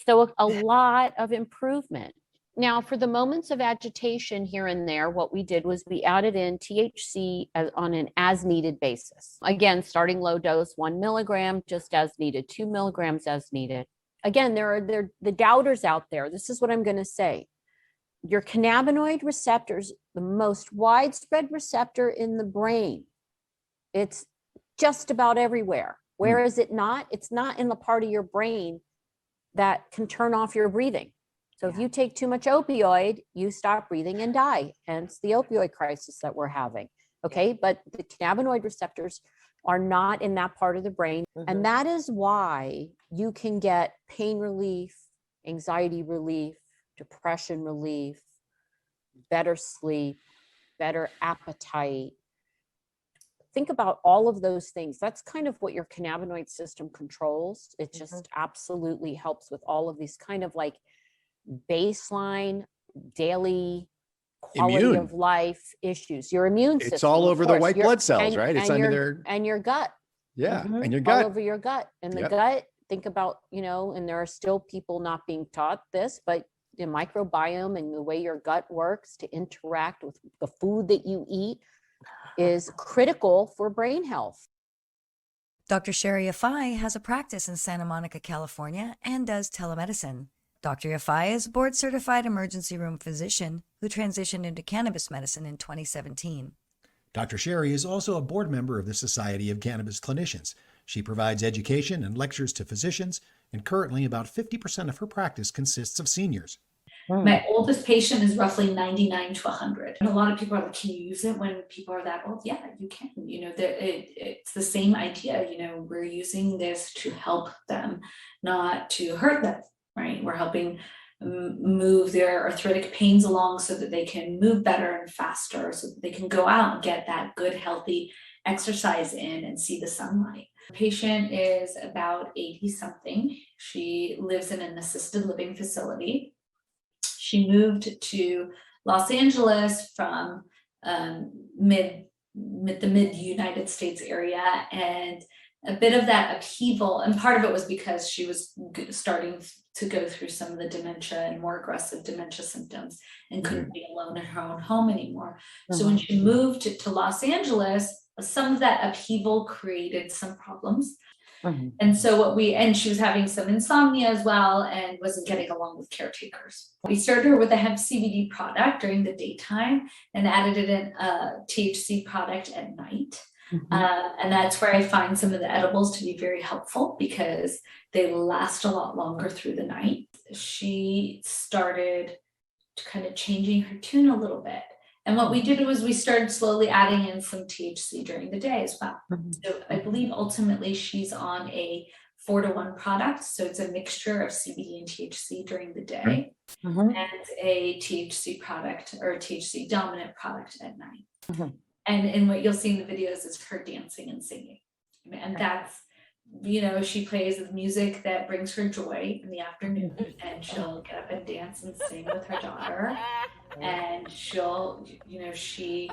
So a lot of improvement. Now, for the moments of agitation here and there, what we did was we added in THC on an as needed basis. Again, starting low dose, 1 milligram, just as needed, 2 milligrams as needed. Again, there are the doubters out there. This is what I'm going to say. Your cannabinoid receptors, the most widespread receptor in the brain. It's just about everywhere. Where is it not? It's not in the part of your brain that can turn off your breathing. So if you take too much opioid, you stop breathing and die. Hence the opioid crisis that we're having. Okay. But the cannabinoid receptors are not in that part of the brain. And that is why you can get pain relief, anxiety relief, depression relief, better sleep, better appetite. Think about all of those things. That's kind of what your cannabinoid system controls. It just absolutely helps with all of these kind of like baseline daily quality of life issues. Your immune system. It's all over the white blood cells, right? It's under there. And your gut. Yeah. And your gut. All over your gut. And the gut, think about, and there are still people not being taught this, but the microbiome and the way your gut works to interact with the food that you eat is critical for brain health. Dr. Sherry Afai has a practice in Santa Monica, California, and does telemedicine. Dr. Afai is a board-certified emergency room physician who transitioned into cannabis medicine in 2017. Dr. Sherry is also a board member of the Society of Cannabis Clinicians. She provides education and lectures to physicians, and currently about 50% of her practice consists of seniors. My oldest patient is roughly 99 to 100. And a lot of people are like, can you use it when people are that old? Yeah, you can. You know, it's the same idea. You know, we're using this to help them, not to hurt them, right? We're helping move their arthritic pains along so that they can move better and faster, so that they can go out and get that good, healthy exercise in and see the sunlight. The patient is about 80 something. She lives in an assisted living facility. She moved to Los Angeles from the mid United States area, and a bit of that upheaval, and part of it was because she was starting to go through some of the dementia and more aggressive dementia symptoms and couldn't be alone in her own home anymore. So when she moved to Los Angeles, some of that upheaval created some problems. And so she was having some insomnia as well and wasn't getting along with caretakers. We started her with a hemp CBD product during the daytime and added it in a THC product at night. And that's where I find some of the edibles to be very helpful because they last a lot longer through the night. She started kind of changing her tune a little bit. And what we did was we started slowly adding in some THC during the day as well. So I believe ultimately she's on a 4-to-1 product. So it's a mixture of CBD and THC during the day and a THC product or a THC dominant product at night. And what you'll see in the videos is her dancing and singing. And that's, you know, she plays with music that brings her joy in the afternoon, and she'll get up and dance and sing with her daughter. And she'll, you know, she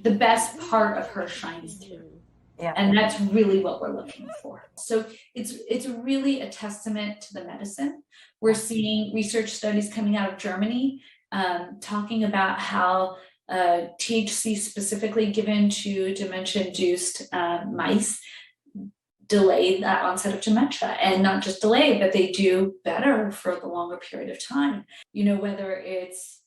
the best part of her shines through. Yeah. And that's really what we're looking for. So it's really a testament to the medicine. We're seeing research studies coming out of Germany talking about how THC specifically given to dementia-induced mice delay that onset of dementia, and not just delay, but they do better for the longer period of time. You know, whether it's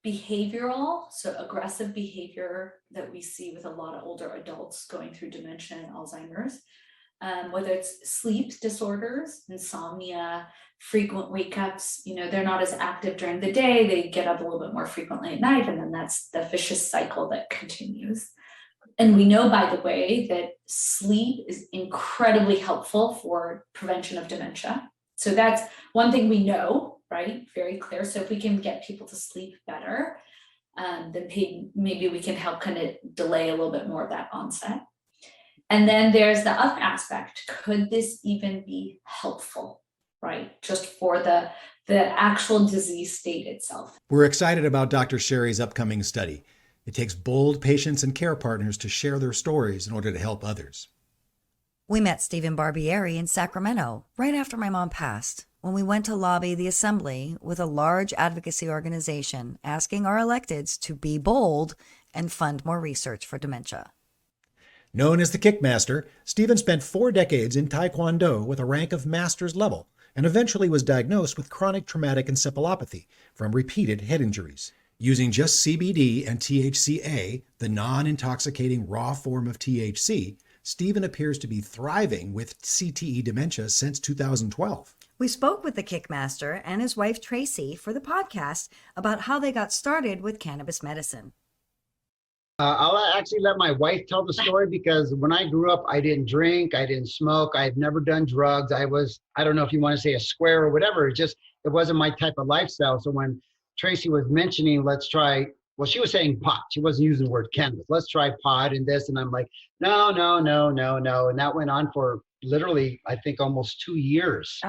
behavioral, so aggressive behavior that we see with a lot of older adults going through dementia and Alzheimer's, whether it's sleep disorders, insomnia, frequent wake ups, you know, they're not as active during the day, they get up a little bit more frequently at night, and then that's the vicious cycle that continues. And we know, by the way, that sleep is incredibly helpful for prevention of dementia. So that's one thing we know, right? Very clear. So if we can get people to sleep better, then maybe we can help kind of delay a little bit more of that onset. And then there's the other aspect. Could this even be helpful, right? Just for the actual disease state itself. We're excited about Dr. Sherry's upcoming study. It takes bold patients and care partners to share their stories in order to help others. We met Stephen Barbieri in Sacramento right after my mom passed, when we went to lobby the assembly with a large advocacy organization asking our electeds to be bold and fund more research for dementia. Known as the Kickmaster, Stephen spent 4 decades in Taekwondo with a rank of master's level and eventually was diagnosed with chronic traumatic encephalopathy from repeated head injuries. Using just CBD and THCA, the non-intoxicating raw form of THC, Stephen appears to be thriving with CTE dementia since 2012. We spoke with the Kickmaster and his wife Tracy for the podcast about how they got started with cannabis medicine. I'll actually let my wife tell the story because when I grew up, I didn't drink, I didn't smoke, I had never done drugs. I don't know if you want to say a square or whatever, it wasn't my type of lifestyle. So when Tracy was mentioning, let's try, well, she was saying pot. She wasn't using the word cannabis. Let's try pot and this. And I'm like, no. And that went on for literally, I think, almost 2 years.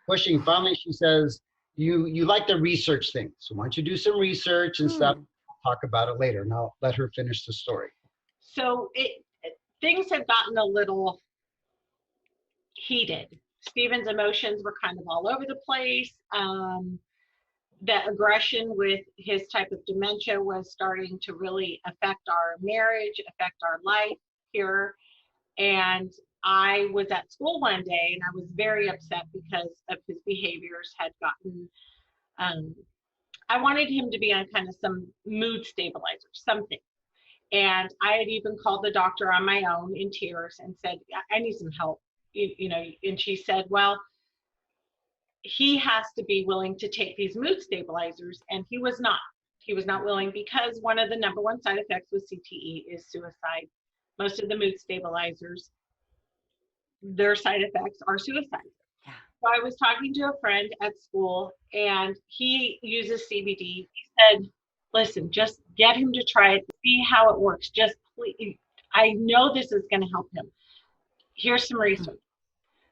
Pushing. Finally, she says, you like the research thing. So why don't you do some research and stuff? I'll talk about it later. And I'll let her finish the story. So things have gotten a little heated. Stephen's emotions were kind of all over the place. That aggression with his type of dementia was starting to really affect our marriage, affect our life here. And I was at school one day and I was very upset because of his behaviors had gotten, I wanted him to be on kind of some mood stabilizer, something. And I had even called the doctor on my own in tears and said, I need some help, you know, and she said, well, he has to be willing to take these mood stabilizers. And he was not willing, because one of the number one side effects with CTE is suicide. Most of the mood stabilizers, their side effects are suicide. Yeah. So I was talking to a friend at school and he uses CBD. He said, listen, just get him to try it, see how it works. Just please, I know this is going to help him. Here's some research.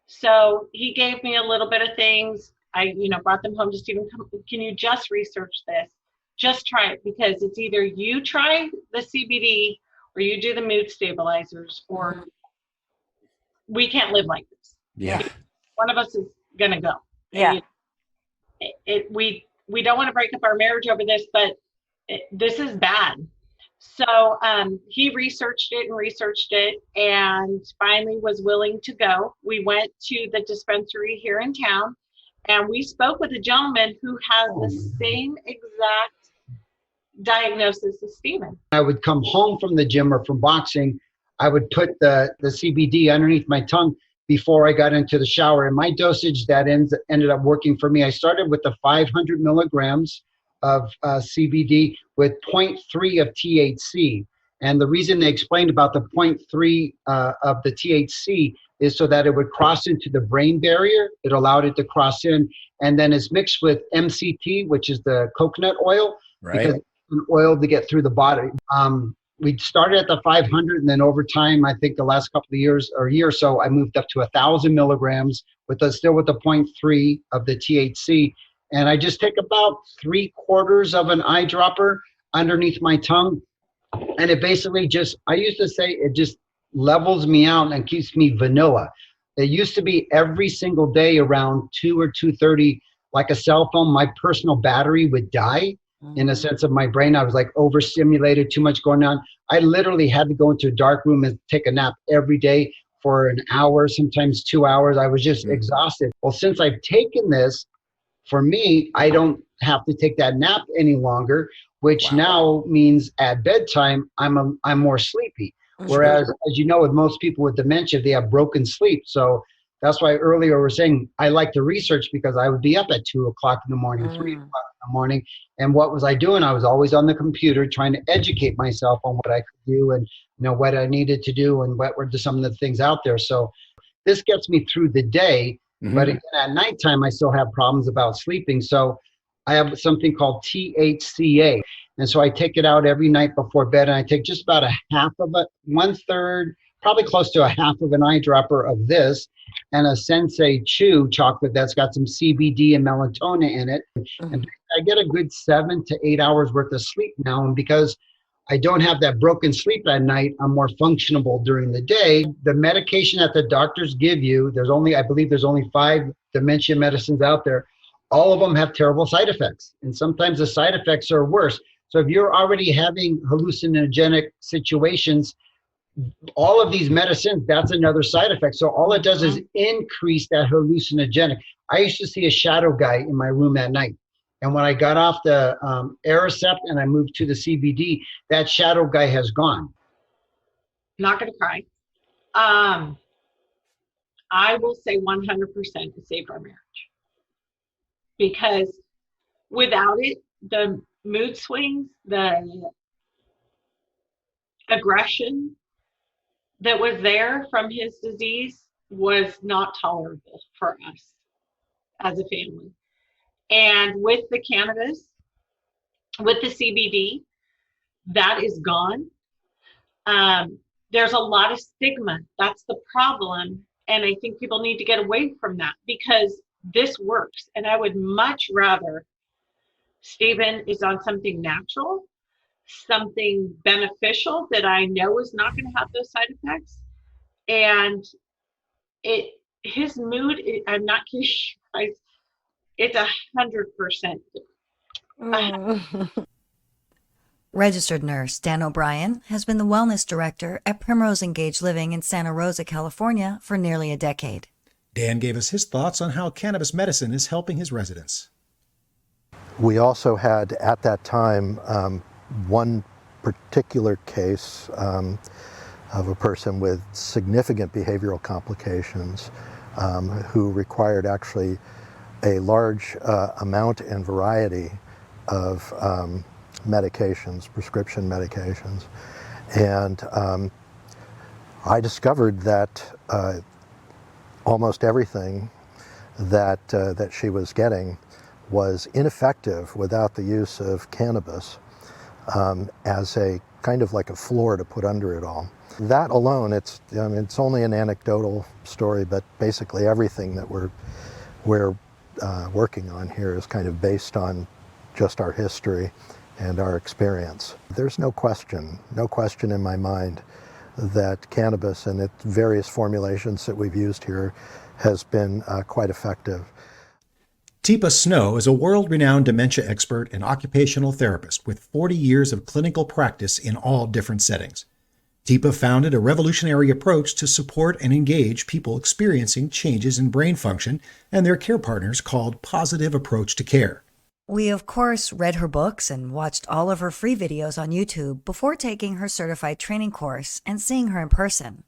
So he gave me a little bit of things. I, brought them home to Stephen. Can you just research this? Just try it, because it's either you try the CBD or you do the mood stabilizers, or we can't live like this. Yeah. One of us is going to go. Yeah. We don't want to break up our marriage over this, but this is bad. So he researched it and finally was willing to go. We went to the dispensary here in town and we spoke with a gentleman who has the same exact diagnosis as Stephen. I would come home from the gym or from boxing, I would put the CBD underneath my tongue before I got into the shower. And my dosage that ended up working for me. I started with the 500 milligrams of CBD with 0.3 of THC. And the reason they explained about the 0.3 of the THC is so that it would cross into the brain barrier. It allowed it to cross in. And then it's mixed with MCT, which is the coconut oil, because it's an oil to get through the body. We started at the 500, and then over time, I think the last couple of years or year or so, I moved up to 1,000 milligrams still with the 0.3 of the THC. And I just take about 3/4 of an eyedropper underneath my tongue. And it basically I used to say it just levels me out and keeps me vanilla. It used to be every single day around 2 or 2:30, like a cell phone, my personal battery would die. In a sense of my brain, I was like overstimulated, too much going on. I literally had to go into a dark room and take a nap every day for an hour, sometimes 2 hours. I was just exhausted. Well, since I've taken this, for me, I don't have to take that nap any longer, which now means at bedtime, I'm more sleepy. Whereas, as you know, with most people with dementia, they have broken sleep. So that's why earlier we were saying I like to research, because I would be up at 2 o'clock in the morning, 3 o'clock in the morning. And what was I doing? I was always on the computer trying to educate myself on what I could do and what I needed to do and what were some of the things out there. So this gets me through the day. But again, at nighttime, I still have problems about sleeping. So I have something called THCA. And so I take it out every night before bed, and I take just about a half of it, 1/3, probably close to a half of an eyedropper of this, and a Sensei Chew chocolate that's got some CBD and melatonin in it. And I get a good 7 to 8 hours worth of sleep now. And because I don't have that broken sleep at night, I'm more functionable during the day. The medication that the doctors give you, I believe there's only 5 dementia medicines out there. All of them have terrible side effects. And sometimes the side effects are worse. So if you're already having hallucinogenic situations, all of these medicines, that's another side effect. So all it does is increase that hallucinogenic. I used to see a shadow guy in my room at night. And when I got off the Aricept and I moved to the CBD, that shadow guy has gone. Not going to cry. I will say 100% it saved our marriage. Because without it, the mood swings, the aggression that was there from his disease was not tolerable for us as a family. And with the cannabis, with the CBD, that is gone. There's a lot of stigma. That's the problem. And I think people need to get away from that, because this works. And I would much rather Stephen is on something natural, something beneficial that I know is not going to have those side effects. And his mood, I'm not kidding you guys, it's 100%. Registered nurse Dan O'Brien has been the wellness director at Primrose Engaged Living in Santa Rosa, California for nearly a decade. Dan gave us his thoughts on how cannabis medicine is helping his residents. We also had, at that time, one particular case of a person with significant behavioral complications who required actually a large amount and variety of medications, prescription medications. And I discovered that almost everything that she was getting was ineffective without the use of cannabis as a kind of like a floor to put under it all. That alone, it's only an anecdotal story, but basically everything that we're working on here is kind of based on just our history and our experience. There's no question in my mind that cannabis and its various formulations that we've used here has been quite effective. Teepa Snow is a world-renowned dementia expert and occupational therapist with 40 years of clinical practice in all different settings. Teepa founded a revolutionary approach to support and engage people experiencing changes in brain function and their care partners called Positive Approach to Care. We, of course, read her books and watched all of her free videos on YouTube before taking her certified training course and seeing her in person.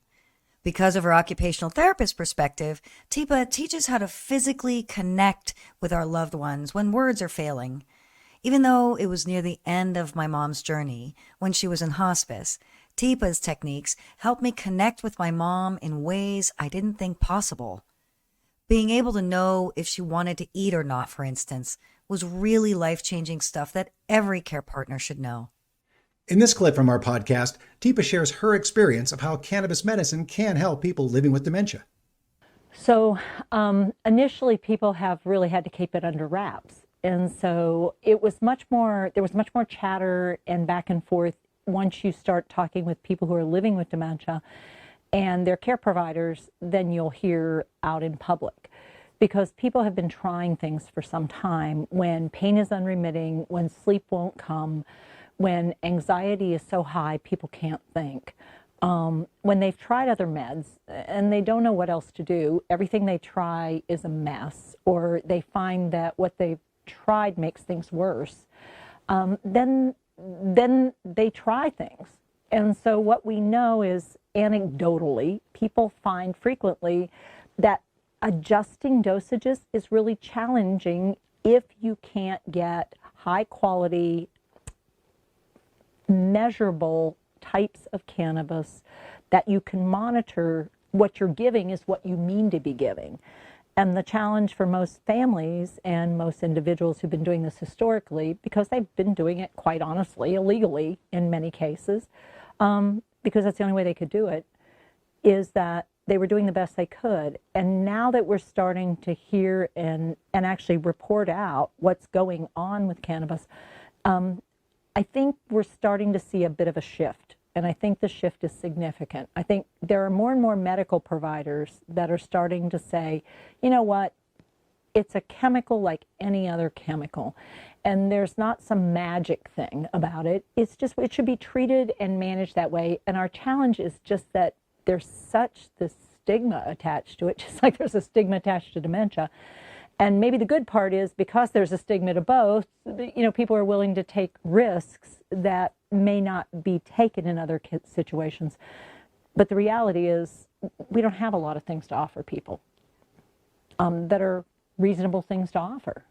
Because of her occupational therapist perspective, Teepa teaches how to physically connect with our loved ones when words are failing. Even though it was near the end of my mom's journey, when she was in hospice, Teepa's techniques helped me connect with my mom in ways I didn't think possible. Being able to know if she wanted to eat or not, for instance, was really life-changing stuff that every care partner should know. In this clip from our podcast, Teepa shares her experience of how cannabis medicine can help people living with dementia. So initially people have really had to keep it under wraps. And so there was much more chatter and back and forth once you start talking with people who are living with dementia and their care providers than you'll hear out in public. Because people have been trying things for some time when pain is unremitting, when sleep won't come, when anxiety is so high people can't think. When they've tried other meds and they don't know what else to do, everything they try is a mess, or they find that what they've tried makes things worse, then they try things. And so what we know is anecdotally, people find frequently that adjusting dosages is really challenging if you can't get high quality, measurable types of cannabis that you can monitor. What you're giving is what you mean to be giving. And the challenge for most families and most individuals who've been doing this historically, because they've been doing it quite honestly, illegally in many cases, because that's the only way they could do it, is that they were doing the best they could. And now that we're starting to hear and actually report out what's going on with cannabis, I think we're starting to see a bit of a shift. And I think the shift is significant. I think there are more and more medical providers that are starting to say, you know what, it's a chemical like any other chemical. And there's not some magic thing about it. It's just, it should be treated and managed that way. And our challenge is just that there's such this stigma attached to it, just like there's a stigma attached to dementia. And maybe the good part is because there's a stigma to both, you know, people are willing to take risks that may not be taken in other situations. But the reality is we don't have a lot of things to offer people that are reasonable things to offer.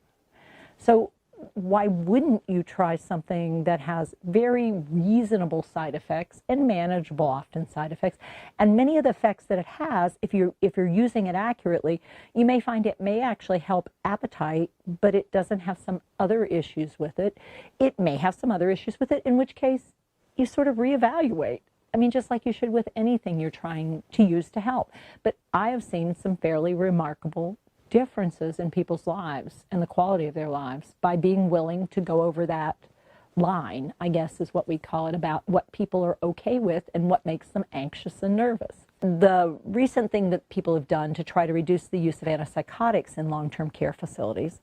So why wouldn't you try something that has very reasonable side effects and manageable often side effects? And many of the effects that it has, if you're using it accurately, you may find it may actually help appetite, but it doesn't have some other issues with it. It may have some other issues with it, in which case you sort of reevaluate. I mean, just like you should with anything you're trying to use to help. But I have seen some fairly remarkable differences in people's lives and the quality of their lives by being willing to go over that line, I guess is what we call it, about what people are okay with and what makes them anxious and nervous. The recent thing that people have done to try to reduce the use of antipsychotics in long-term care facilities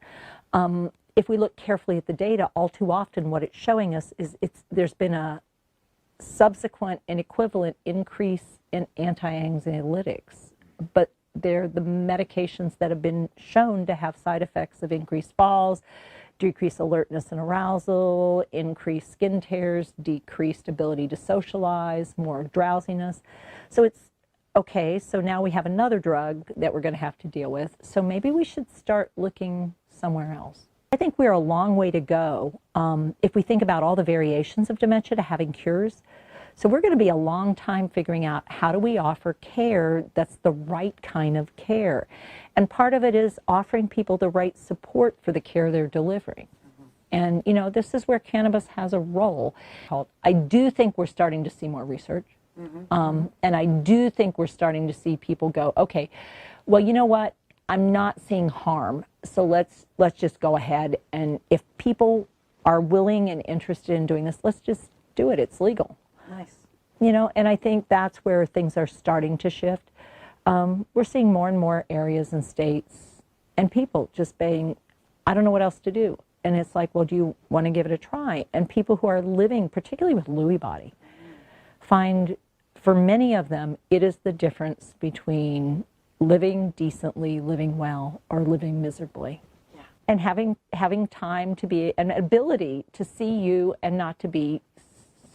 if we look carefully at the data, all too often what it's showing us is there's been a subsequent and equivalent increase in anti-anxiolytics, but they're the medications that have been shown to have side effects of increased falls, decreased alertness and arousal, increased skin tears, decreased ability to socialize, more drowsiness. So it's okay, so now we have another drug that we're going to have to deal with. So maybe we should start looking somewhere else. I think we're a long way to go if we think about all the variations of dementia to having cures. So we're going to be a long time figuring out how do we offer care that's the right kind of care. And part of it is offering people the right support for the care they're delivering. And, you know, this is where cannabis has a role. I do think we're starting to see more research. And I do think we're starting to see people go, okay, well, you know what? I'm not seeing harm. So let's just go ahead. And if people are willing and interested in doing this, let's just do it. It's legal. Nice. You know, and I think that's where things are starting to shift. We're seeing more and more areas and states and people just saying, I don't know what else to do. And it's like, well, do you want to give it a try? And people who are living, particularly with Lewy body, find for many of them, it is the difference between living decently, living well, or living miserably. Yeah. And having time to be, an ability to see you and not to be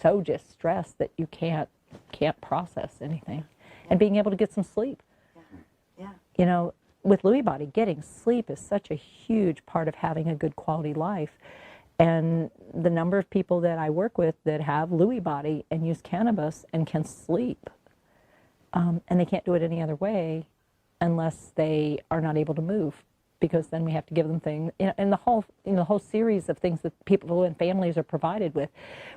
so distressed that you can't process anything, and being able to get some sleep. Yeah. You know, with Lewy body, getting sleep is such a huge part of having a good quality life. And the number of people that I work with that have Lewy body and use cannabis and can sleep, and they can't do it any other way unless they are not able to move, because then we have to give them things, and the whole series of things that people and families are provided with.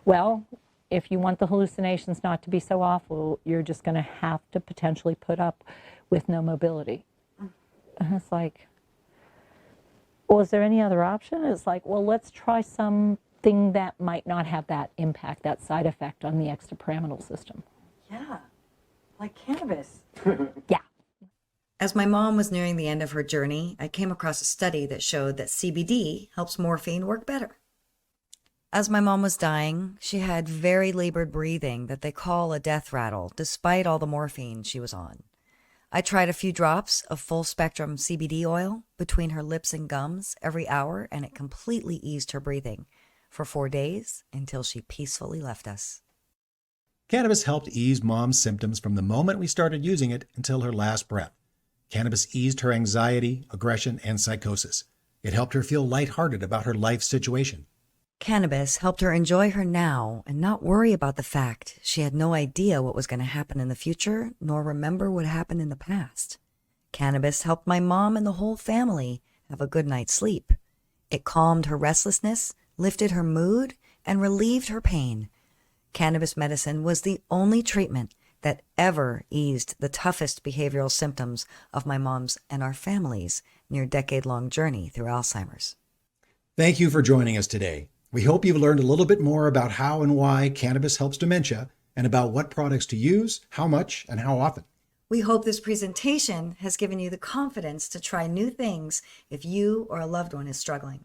Well, if you want the hallucinations not to be so awful, you're just going to have to potentially put up with no mobility. And it's like, well, is there any other option? It's like, well, let's try something that might not have that impact, that side effect on the extrapyramidal system. Yeah, like cannabis. Yeah. As my mom was nearing the end of her journey, I came across a study that showed that CBD helps morphine work better. As my mom was dying, she had very labored breathing that they call a death rattle, despite all the morphine she was on. I tried a few drops of full-spectrum CBD oil between her lips and gums every hour, and it completely eased her breathing for 4 days until she peacefully left us. Cannabis helped ease Mom's symptoms from the moment we started using it until her last breath. Cannabis eased her anxiety, aggression, and psychosis. It helped her feel lighthearted about her life situation. Cannabis helped her enjoy her now and not worry about the fact she had no idea what was going to happen in the future, nor remember what happened in the past. Cannabis helped my mom and the whole family have a good night's sleep. It calmed her restlessness, lifted her mood, and relieved her pain. Cannabis medicine was the only treatment that ever eased the toughest behavioral symptoms of my mom's and our family's near-decade-long journey through Alzheimer's. Thank you for joining us today. We hope you've learned a little bit more about how and why cannabis helps dementia, and about what products to use, how much, and how often. We hope this presentation has given you the confidence to try new things if you or a loved one is struggling.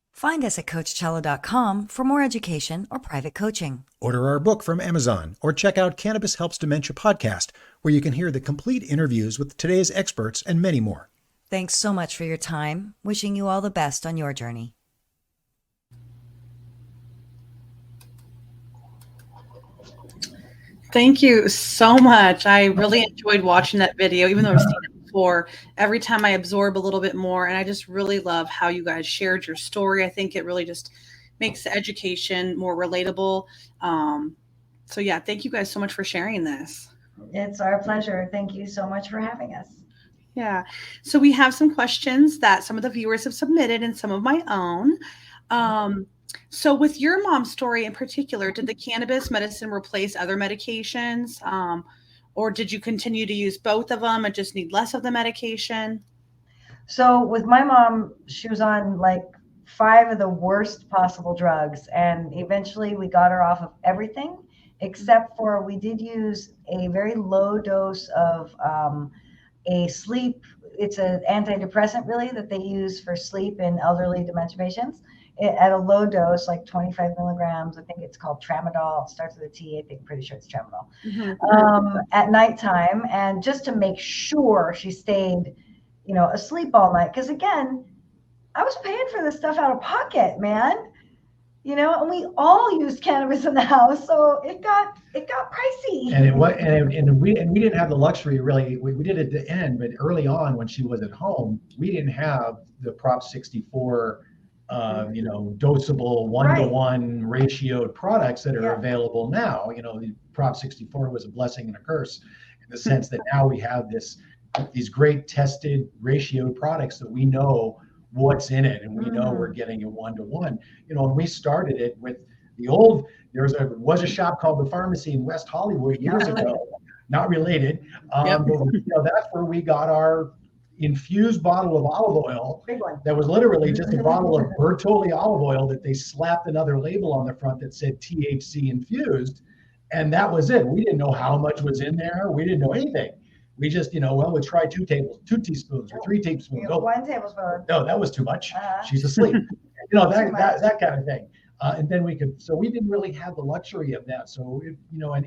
Find us at CoachChela.com for more education or private coaching. Order our book from Amazon, or check out Cannabis Helps Dementia podcast, where you can hear the complete interviews with today's experts and many more. Thanks so much for your time. Wishing you all the best on your journey. Thank you so much. I really enjoyed watching that video, even though I've seen it before. Every time I absorb a little bit more, and I just really love how you guys shared your story. I think it really just makes the education more relatable. So yeah, thank you guys so much for sharing this. It's our pleasure. Thank you so much for having us. Yeah. So we have some questions that some of the viewers have submitted and some of my own. So with your mom's story in particular, did the cannabis medicine replace other medications? Or did you continue to use both of them and just need less of the medication? So with my mom, she was on like 5 of the worst possible drugs. And eventually we got her off of everything, except for we did use a very low dose of a sleep. it's an antidepressant really that they use for sleep in elderly dementia patients at a low dose, like 25 milligrams. I think it's called tramadol. It starts with a T. I think, pretty sure it's tramadol. At nighttime, and just to make sure she stayed, asleep all night. Because again, I was paying for this stuff out of pocket, man. And we all used cannabis in the house, so it got pricey. And we didn't have the luxury really. We did it at the end, but early on when she was at home, we didn't have the Prop 64, dosable 1-to-1 ratioed products that are available now. The Prop 64 was a blessing and a curse in the sense that now we have these great tested ratioed products that we know what's in it, and we know we're getting a 1-to-1. When we started it with the old, there was a shop called the Farmacy in West Hollywood years ago, not related. But that's where we got our infused bottle of olive oil. Big one. That was literally just a bottle of Bertolli olive oil that they slapped another label on the front that said THC infused, and that was it. We didn't know how much was in there. We didn't know anything. We just, we'll try 2 teaspoons or 3 teaspoons. 1 tablespoon. No, that was too much. She's asleep. that kind of thing. And then we didn't really have the luxury of that. So,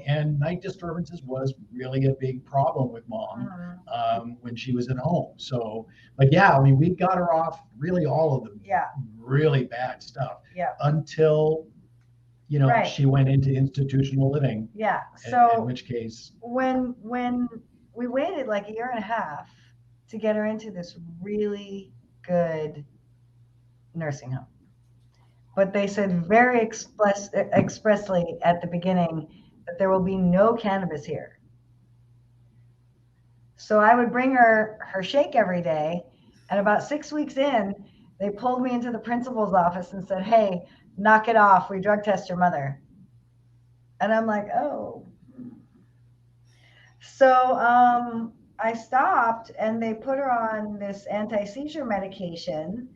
and night disturbances was really a big problem with Mom when she was at home. So, but yeah, we got her off really all of the really bad stuff until, she went into institutional living. Yeah. So in which case, when we waited like 1.5 years to get her into this really good nursing home. But they said very expressly at the beginning that there will be no cannabis here. So I would bring her shake every day. And about 6 weeks in, they pulled me into the principal's office and said, "Hey, knock it off. We drug test your mother." And I'm like, oh. So I stopped, and they put her on this anti-seizure medication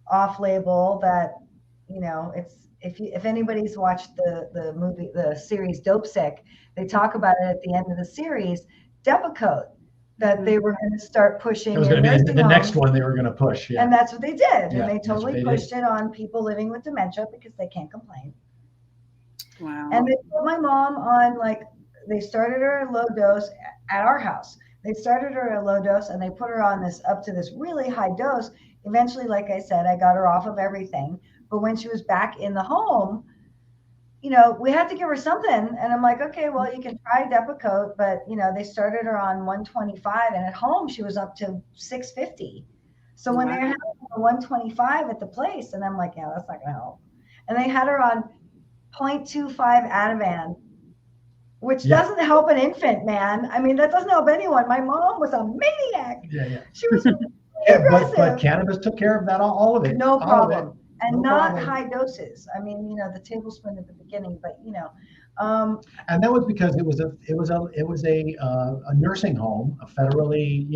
off label that, it's, if anybody's watched the series Dope Sick, they talk about it at the end of the series, Depakote, that they were going to start pushing. It was going to be the next one they were going to push. Yeah. And that's what they did. Yeah, and they totally pushed it on people living with dementia because they can't complain. Wow. And they put my mom on, they started her at a low dose at our house. They started her at a low dose, and they put her on up to this really high dose. Eventually, like I said, I got her off of everything. But when she was back in the home, we had to give her something. And I'm like, okay, well, you can try Depakote, but they started her on 125, and at home she was up to 650. So when they had her on 125 at the place, and I'm like, yeah, that's not gonna help. And they had her on 0.25 Ativan, which doesn't help an infant, man. That doesn't help anyone. My mom was a maniac. Yeah. She was aggressive. But cannabis took care of that, all of it. No problem. And no not problem. high doses. The tablespoon at the beginning, but and that was because it was a nursing home, a federally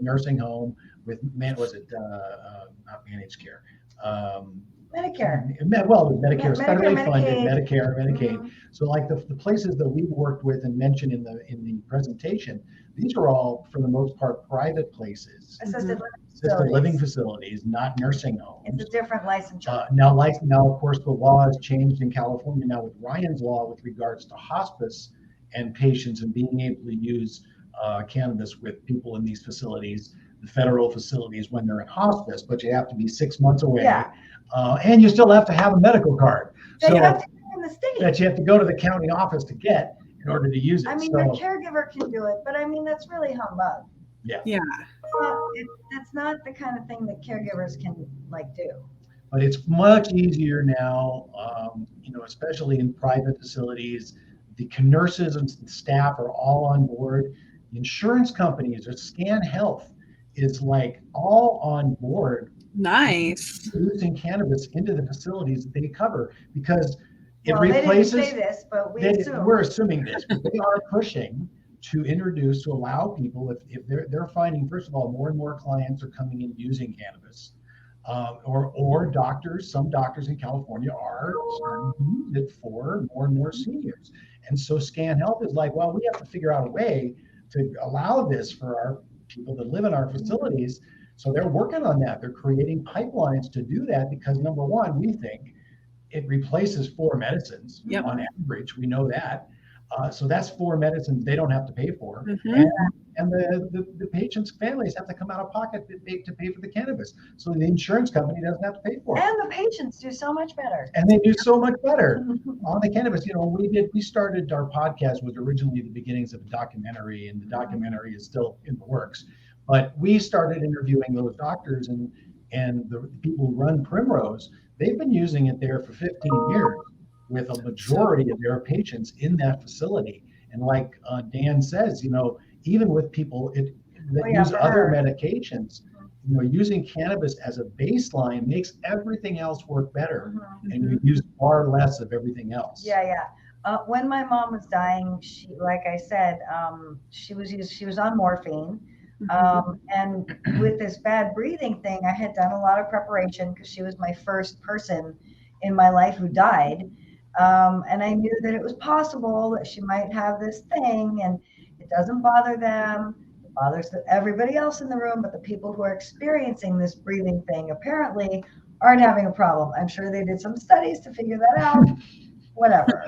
nursing home with not managed care. Medicare. Well, Medicare is federally Medicaid. funded, Medicare, Medicaid. So like the places that we worked with and mentioned in the presentation, these are all, for the most part, private places. Assisted living facilities, not nursing homes. It's a different licensure. Now, of course, the law has changed in California now with Ryan's law with regards to hospice and patients and being able to use cannabis with people in these facilities, the federal facilities, when they're in hospice, but you have to be 6 months away. Yeah. And you still have to have a medical card. You have to be in the state. That you have to go to the county office to get in order to use it. Your caregiver can do it, but that's really humbug. Yeah. That's not the kind of thing that caregivers can do. But it's much easier now, especially in private facilities. The nurses and staff are all on board. The insurance companies, or Scan Health, is all on board. Nice. Using cannabis into the facilities that they cover, because it replaces. They didn't say this, but we're assuming this. But they are pushing to allow people, if they're finding, first of all, more and more clients are coming in using cannabis, or doctors. Some doctors in California are starting to use it for more and more seniors, and so Scan Health is we have to figure out a way to allow this for our people that live in our facilities. So they're working on that. They're creating pipelines to do that because, number one, we think it replaces 4 medicines on average. We know that. So that's 4 medicines they don't have to pay for. And the patient's families have to come out of pocket to pay for the cannabis. So the insurance company doesn't have to pay for it. And the patients do so much better. And they do so much better on the cannabis. You know, we started our podcast was originally the beginnings of a documentary, and the documentary is still in the works. But we started interviewing those doctors and the people who run Primrose. They've been using it there for 15 years with a majority of their patients in that facility. And like Dan says, you know, even with people that use other medications, you know, using cannabis as a baseline makes everything else work better, and you use far less of everything else. When my mom was dying, she, like I said, she was on morphine. And with this bad breathing thing, I had done a lot of preparation because she was my first person in my life who died. And I knew that it was possible that she might have this thing, and it doesn't bother them. It bothers everybody else in the room, but the people who are experiencing this breathing thing apparently aren't having a problem. I'm sure they did some studies to figure that out, whatever.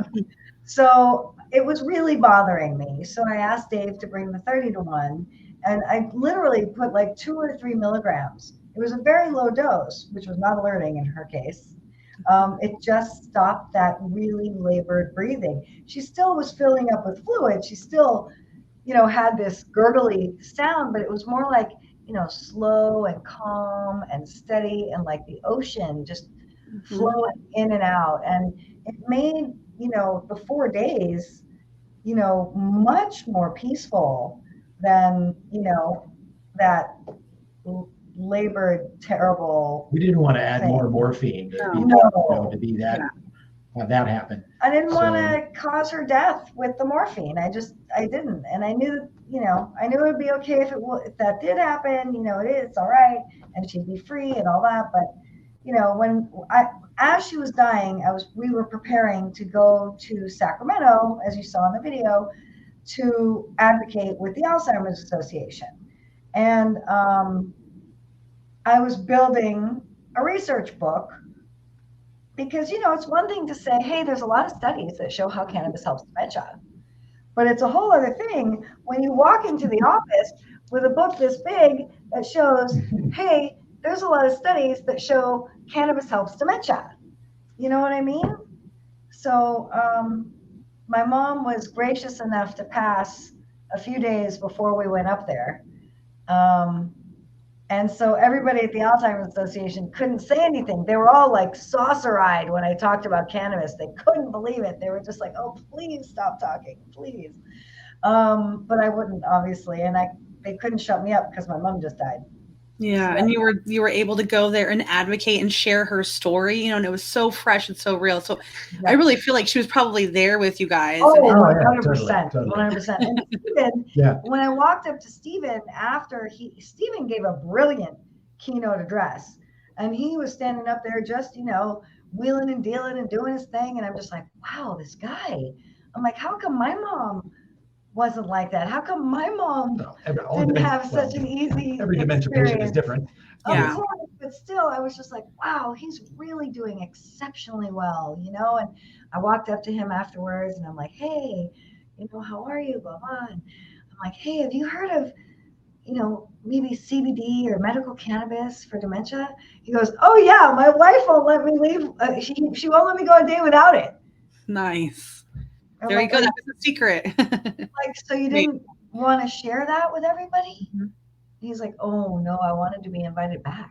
So it was really bothering me. So I asked Dave to bring the 30-to-1, and I literally put like 2 or 3 milligrams. It was a very low dose, which was not alerting in her case. It just stopped that really labored breathing. She still was filling up with fluid. She still, you know, had this gurgly sound, but it was more like, you know, slow and calm and steady, and like the ocean just flowing in and out. And it made, you know, the 4 days, you know, much more peaceful than, you know, that labored, terrible. We didn't want to add more morphine to be that, have that happen. I didn't want to cause her death with the morphine. I didn't. And I knew, you know, I knew it would be okay if that did happen, you know, it's all right. And she'd be free and all that. But, you know, as she was dying, we were preparing to go to Sacramento, as you saw in the video, to advocate with the Alzheimer's Association. And I was building a research book because, you know, it's one thing to say, hey, there's a lot of studies that show how cannabis helps dementia. But it's a whole other thing when you walk into the office with a book this big that shows, hey, there's a lot of studies that show cannabis helps dementia. You know what I mean? So my mom was gracious enough to pass a few days before we went up there. And so everybody at the Alzheimer's Association couldn't say anything. They were all like saucer-eyed when I talked about cannabis. They couldn't believe it. They were just like, oh, please stop talking, please. But I wouldn't, obviously. And they couldn't shut me up because my mom just died. Yeah, and you were able to go there and advocate and share her story, you know, and it was so fresh and so real. So I really feel like she was probably there with you guys. Oh, 100%, 100%. And Stephen, when I walked up to Stephen after Stephen gave a brilliant keynote address, and he was standing up there just, you know, wheeling and dealing and doing his thing, and I'm just like, wow, this guy. I'm like, how come my mom wasn't like that? How come my mom didn't have such an easy Every dementia patient is different. Of course, but still, I was just like, wow, he's really doing exceptionally well, you know? And I walked up to him afterwards and I'm like, hey, you know, how are you? Blah, blah. And I'm like, hey, have you heard of, you know, maybe CBD or medical cannabis for dementia? He goes, oh yeah, my wife won't let me leave. She won't let me go a day without it. Nice. Very good. That was a secret. Like, so you didn't want to share that with everybody? He's like, oh no, I wanted to be invited back.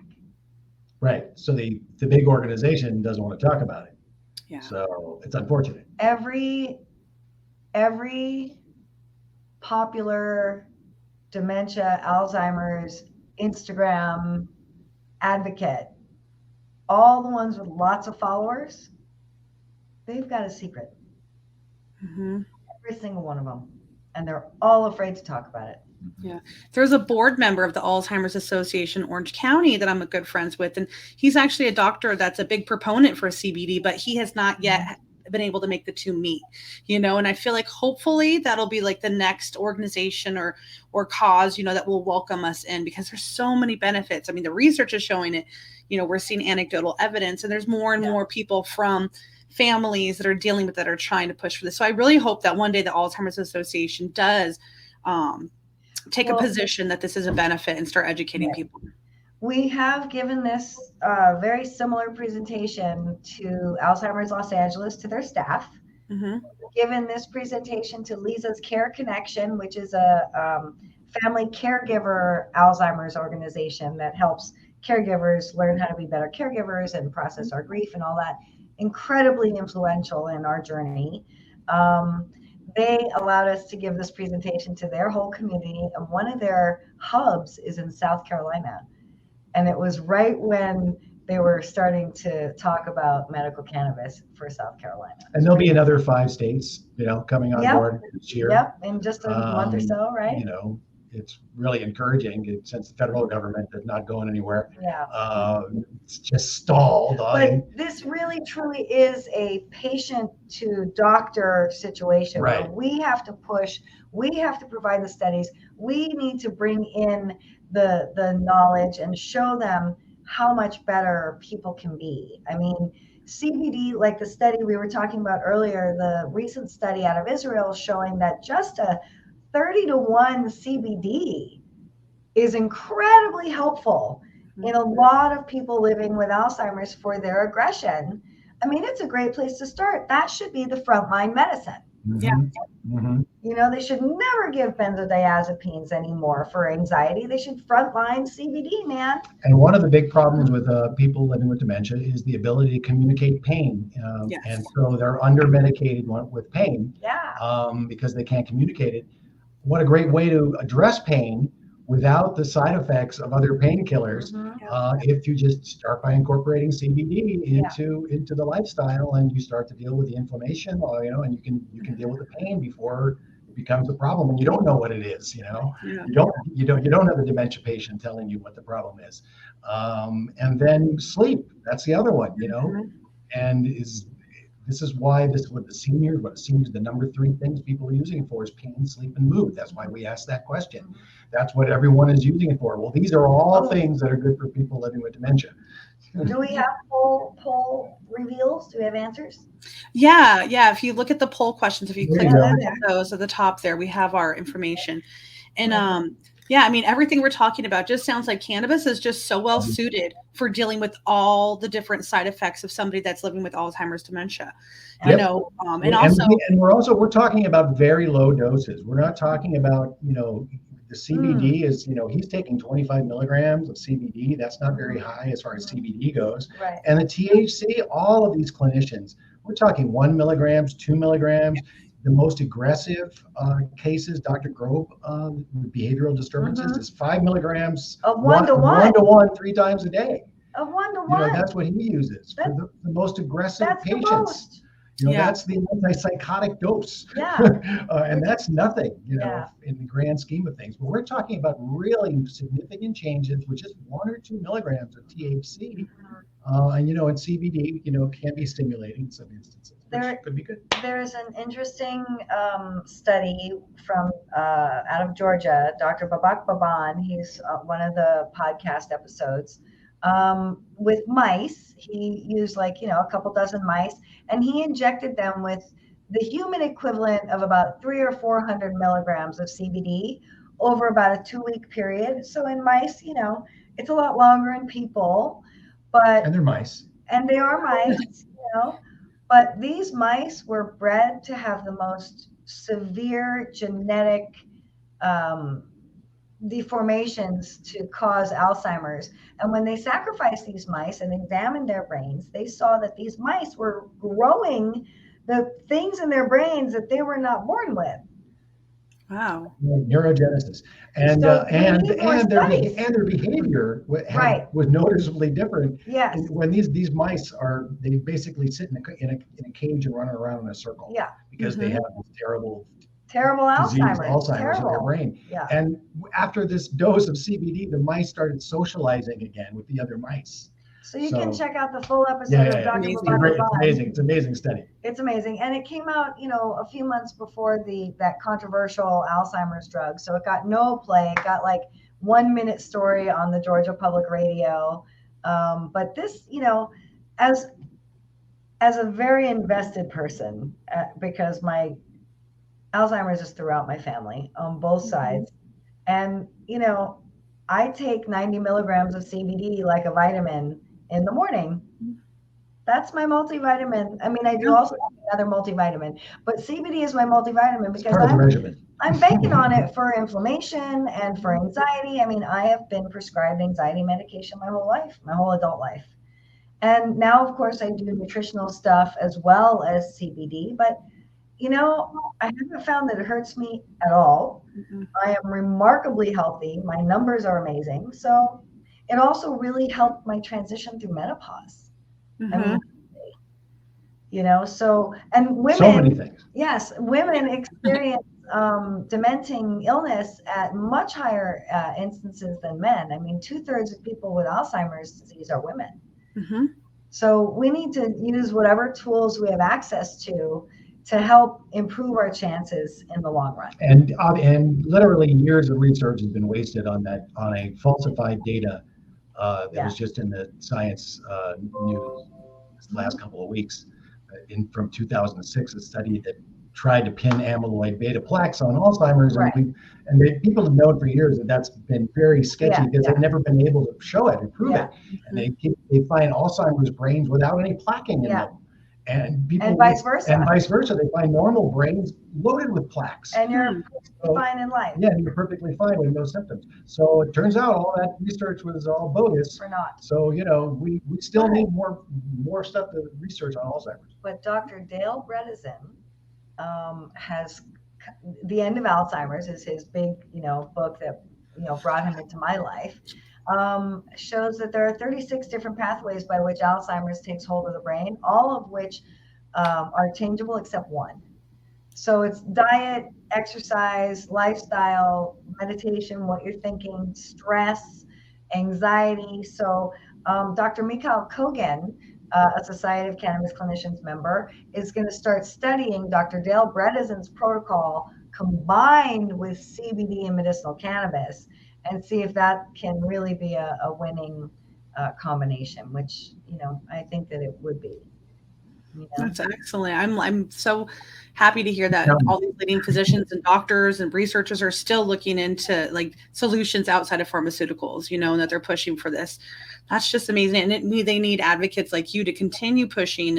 Right. So the big organization doesn't want to talk about it. Yeah. So it's unfortunate. Every popular dementia, Alzheimer's, Instagram advocate, all the ones with lots of followers, they've got a secret. Every single one of them. And they're all afraid to talk about it. Yeah. There's a board member of the Alzheimer's Association, Orange County, that I'm good friends with. And he's actually a doctor that's a big proponent for CBD, but he has not yet been able to make the two meet, and I feel like hopefully that'll be like the next organization or cause, that will welcome us in, because there's so many benefits. I mean, the research is showing it, we're seeing anecdotal evidence, and there's more and more people from families that are dealing with that are trying to push for this. So I really hope that one day the Alzheimer's Association does take a position that this is a benefit and start educating people. We have given this very similar presentation to Alzheimer's Los Angeles, to their staff. Mm-hmm. Given this presentation to Lisa's Care Connection, which is a family caregiver Alzheimer's organization that helps caregivers learn how to be better caregivers and process our grief and all that. Incredibly influential in our journey. They allowed us to give this presentation to their whole community, and one of their hubs is in South Carolina. And it was right when they were starting to talk about medical cannabis for South Carolina. And there'll be another 5 states, coming on board this year. Yep, in just a month or so, right? It's really encouraging since the federal government is not going anywhere. Yeah. It's just stalled. But this really, truly is a patient to doctor situation, right, where we have to push, we have to provide the studies, we need to bring in the knowledge and show them how much better people can be. I mean, CBD, like the study we were talking about earlier, the recent study out of Israel showing that just a 30-to-1 CBD is incredibly helpful in a lot of people living with Alzheimer's for their aggression. I mean, it's a great place to start. That should be the frontline medicine. Mm-hmm. Yeah. Mm-hmm. They should never give benzodiazepines anymore for anxiety. They should frontline CBD, man. And one of the big problems with people living with dementia is the ability to communicate pain. Yes. And so they're under-medicated with pain because they can't communicate it. What a great way to address pain without the side effects of other painkillers, if you just start by incorporating CBD into the lifestyle, and you start to deal with the inflammation, and you can deal with the pain before it becomes a problem, and you don't know what it is. You don't have a dementia patient telling you what the problem is, and then sleep. That's the other one. And this is why what the seniors, the number 3 things people are using it for is pain, sleep, and mood. That's why we asked that question. That's what everyone is using it for. Well, these are all things that are good for people living with dementia. Do we have poll reveals? Do we have answers? Yeah. If you look at the poll questions, if you click on those at the top there, we have our information. And I mean, everything we're talking about just sounds like cannabis is just so well suited for dealing with all the different side effects of somebody that's living with Alzheimer's dementia. And we're talking about very low doses. We're not talking about, the CBD is, he's taking 25 milligrams of CBD. That's not very high as far as CBD goes. Right. And the THC, all of these clinicians, we're talking 1 milligrams, 2 milligrams. The most aggressive cases, Dr. Grove, behavioral disturbances, is 5 milligrams of 1 to 1. 1 to 1, 3 times a day. Of 1 to 1. That's what he uses for the most aggressive patients. The most. That's the antipsychotic dose. Yeah. And that's nothing, in the grand scheme of things. But we're talking about really significant changes with just 1 or 2 milligrams of THC. And CBD, can be stimulating in some instances, which could be good. There's an interesting study from out of Georgia, Dr. Babak Baban. He's one of the podcast episodes. With mice, he used a couple dozen mice, and he injected them with the human equivalent of about 300 or 400 milligrams of CBD over about a 2-week period. So in mice, it's a lot longer in people, and they're mice. And they are mice, but these mice were bred to have the most severe genetic deformations to cause Alzheimer's. And when they sacrificed these mice and examined their brains, they saw that these mice were growing the things in their brains that they were not born with. Wow. Neurogenesis. And their behavior was noticeably different. Yes. When these mice they basically sit in a cage and run around in a circle. Yeah. Because they have this terrible Alzheimer's in their brain. Yeah. And after this dose of CBD, the mice started socializing again with the other mice. So you can check out the full episode of Dr. It's amazing. It's an amazing study. It's amazing. And it came out, a few months before that controversial Alzheimer's drug. So it got no play. It got like 1 minute story on the Georgia Public Radio. But this, as a very invested person, because my Alzheimer's is throughout my family on both sides. And, I take 90 milligrams of CBD like a vitamin in the morning. That's my multivitamin. I mean, I do also have another multivitamin, but CBD is my multivitamin because I'm banking on it for inflammation and for anxiety. I mean, I have been prescribed anxiety medication my whole life, my whole adult life. And now, of course, I do nutritional stuff as well as CBD, but I haven't found that it hurts me at all. I am remarkably healthy. My numbers are amazing. So it also really helped my transition through menopause. I mean, and women, so many things. Yes, women experience dementing illness at much higher instances than men. I mean, 2/3 of people with Alzheimer's disease are women. So we need to use whatever tools we have access to help improve our chances in the long run. And literally years of research has been wasted on a falsified data that was just in the Science news this last couple of weeks. From 2006, a study that tried to pin amyloid beta plaques on Alzheimer's, and people have known for years that that's been very sketchy because they've never been able to show it and prove it. And they find Alzheimer's brains without any plaquing in them. And vice versa. They find normal brains loaded with plaques. And you're perfectly fine in life. Yeah, you're perfectly fine with no symptoms. So it turns out all that research was all bogus. Or not. So we still need more stuff to research on Alzheimer's. But Dr. Dale Bredesen has The End of Alzheimer's is his big book that brought him into my life. Shows that there are 36 different pathways by which Alzheimer's takes hold of the brain, all of which are changeable except one. So it's diet, exercise, lifestyle, meditation, what you're thinking, stress, anxiety. So Dr. Mikhail Kogan, a Society of Cannabis Clinicians member, is going to start studying Dr. Dale Bredesen's protocol combined with CBD and medicinal cannabis, and see if that can really be a winning combination, which, I think that it would be. That's excellent. I'm so happy to hear that all these leading physicians and doctors and researchers are still looking into like solutions outside of pharmaceuticals, and that they're pushing for this. That's just amazing. And they need advocates like you to continue pushing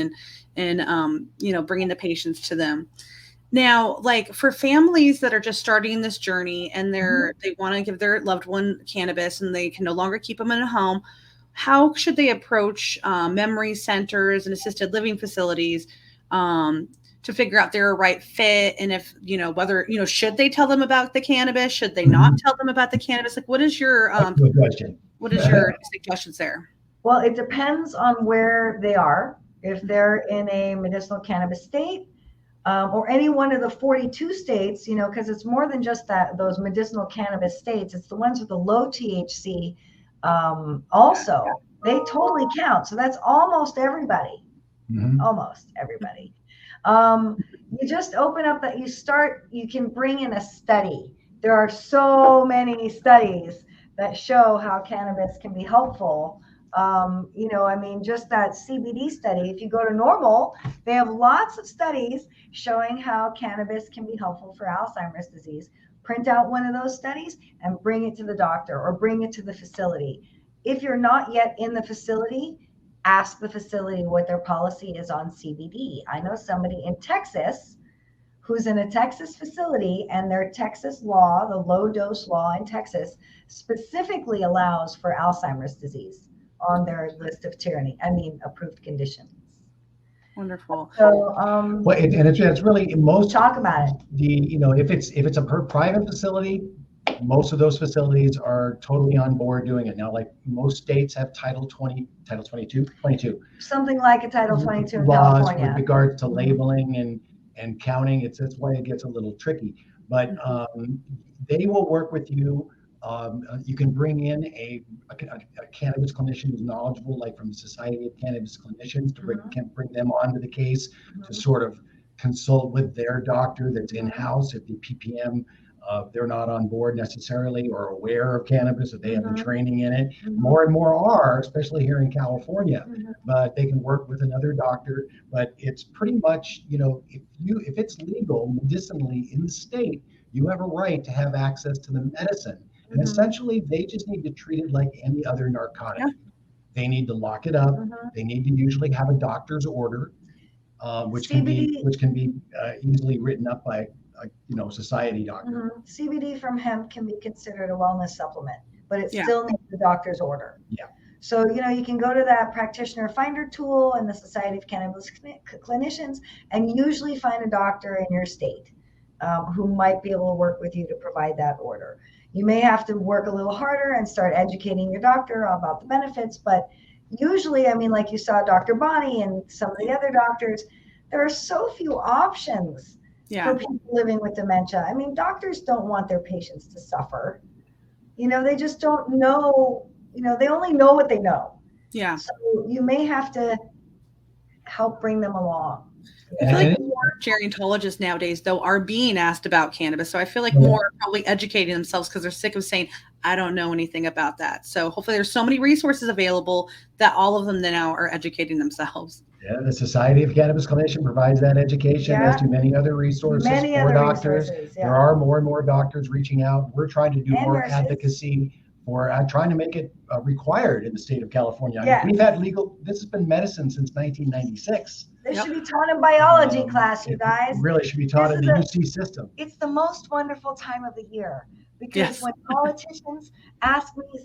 and bringing the patients to them. Now, like for families that are just starting this journey and they want to give their loved one cannabis and they can no longer keep them in a home, how should they approach memory centers and assisted living facilities to figure out their right fit? And if, whether, should they tell them about the cannabis? Should they not tell them about the cannabis? Like, what is your suggestions there? Well, it depends on where they are. If they're in a medicinal cannabis state, or any one of the 42 states, because it's more than just those medicinal cannabis states. It's the ones with the low THC also. They totally count. So that's almost everybody. Almost everybody. You just open up you can bring in a study. There are so many studies that show how cannabis can be helpful. Just that CBD study, if you go to Normal, they have lots of studies showing how cannabis can be helpful for Alzheimer's disease. Print out one of those studies and bring it to the doctor or bring it to the facility. If you're not yet in the facility, ask the facility what their policy is on CBD. I know somebody in Texas who's in a Texas facility, and their Texas law, the low dose law in Texas, specifically allows for Alzheimer's disease on their list of approved conditions. Wonderful. So, it's really most talk about it. If it's a private facility, most of those facilities are totally on board doing it now. Like most states have Title 22, something like a Title 22 in laws California with regards to labeling and counting. That's why it gets a little tricky. But they will work with you You can bring in a cannabis clinician who's knowledgeable, like from the Society of Cannabis Clinicians, to bring them onto the case to sort of consult with their doctor that's in-house if the PPM they're not on board necessarily or aware of cannabis, if they have the training in it. More and more are, especially here in California, but they can work with another doctor. But it's pretty much, if it's legal medicinally in the state, you have a right to have access to the medicine. And essentially, they just need to treat it like any other narcotic. Yeah. They need to lock it up. They need to usually have a doctor's order, which can be easily written up by a society doctor. CBD from hemp can be considered a wellness supplement, but it still needs the doctor's order. Yeah. So, you can go to that practitioner finder tool in the Society of Cannabis Clinicians and usually find a doctor in your state who might be able to work with you to provide that order. You may have to work a little harder and start educating your doctor about the benefits, but usually, like you saw Dr. Bonni and some of the other doctors, there are so few options for people living with dementia. Doctors don't want their patients to suffer. They just don't know, they only know what they know. Yeah. So you may have to help bring them along. I feel like more gerontologists nowadays, though, are being asked about cannabis. So I feel like more are probably educating themselves because they're sick of saying, I don't know anything about that. So hopefully there's so many resources available that all of them now are educating themselves. Yeah, the Society of Cannabis Clinicians provides that education, as do many other resources for doctors. There are more and more doctors reaching out. We're trying to do more advocacy for trying to make it required in the state of California. We've had this has been medicine since 1996. This should be taught in biology class, you guys. It really should be taught in the UC system. It's the most wonderful time of the year because when politicians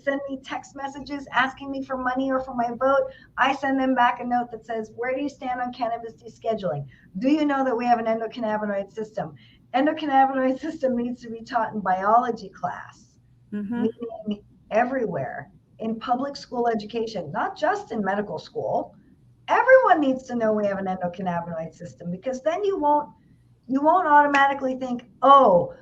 send me text messages asking me for money or for my vote, I send them back a note that says, where do you stand on cannabis descheduling? Do you know that we have an endocannabinoid system? Endocannabinoid system needs to be taught in biology class, meaning everywhere in public school education, not just in medical school. Everyone needs to know we have an endocannabinoid system because then you won't automatically think, oh,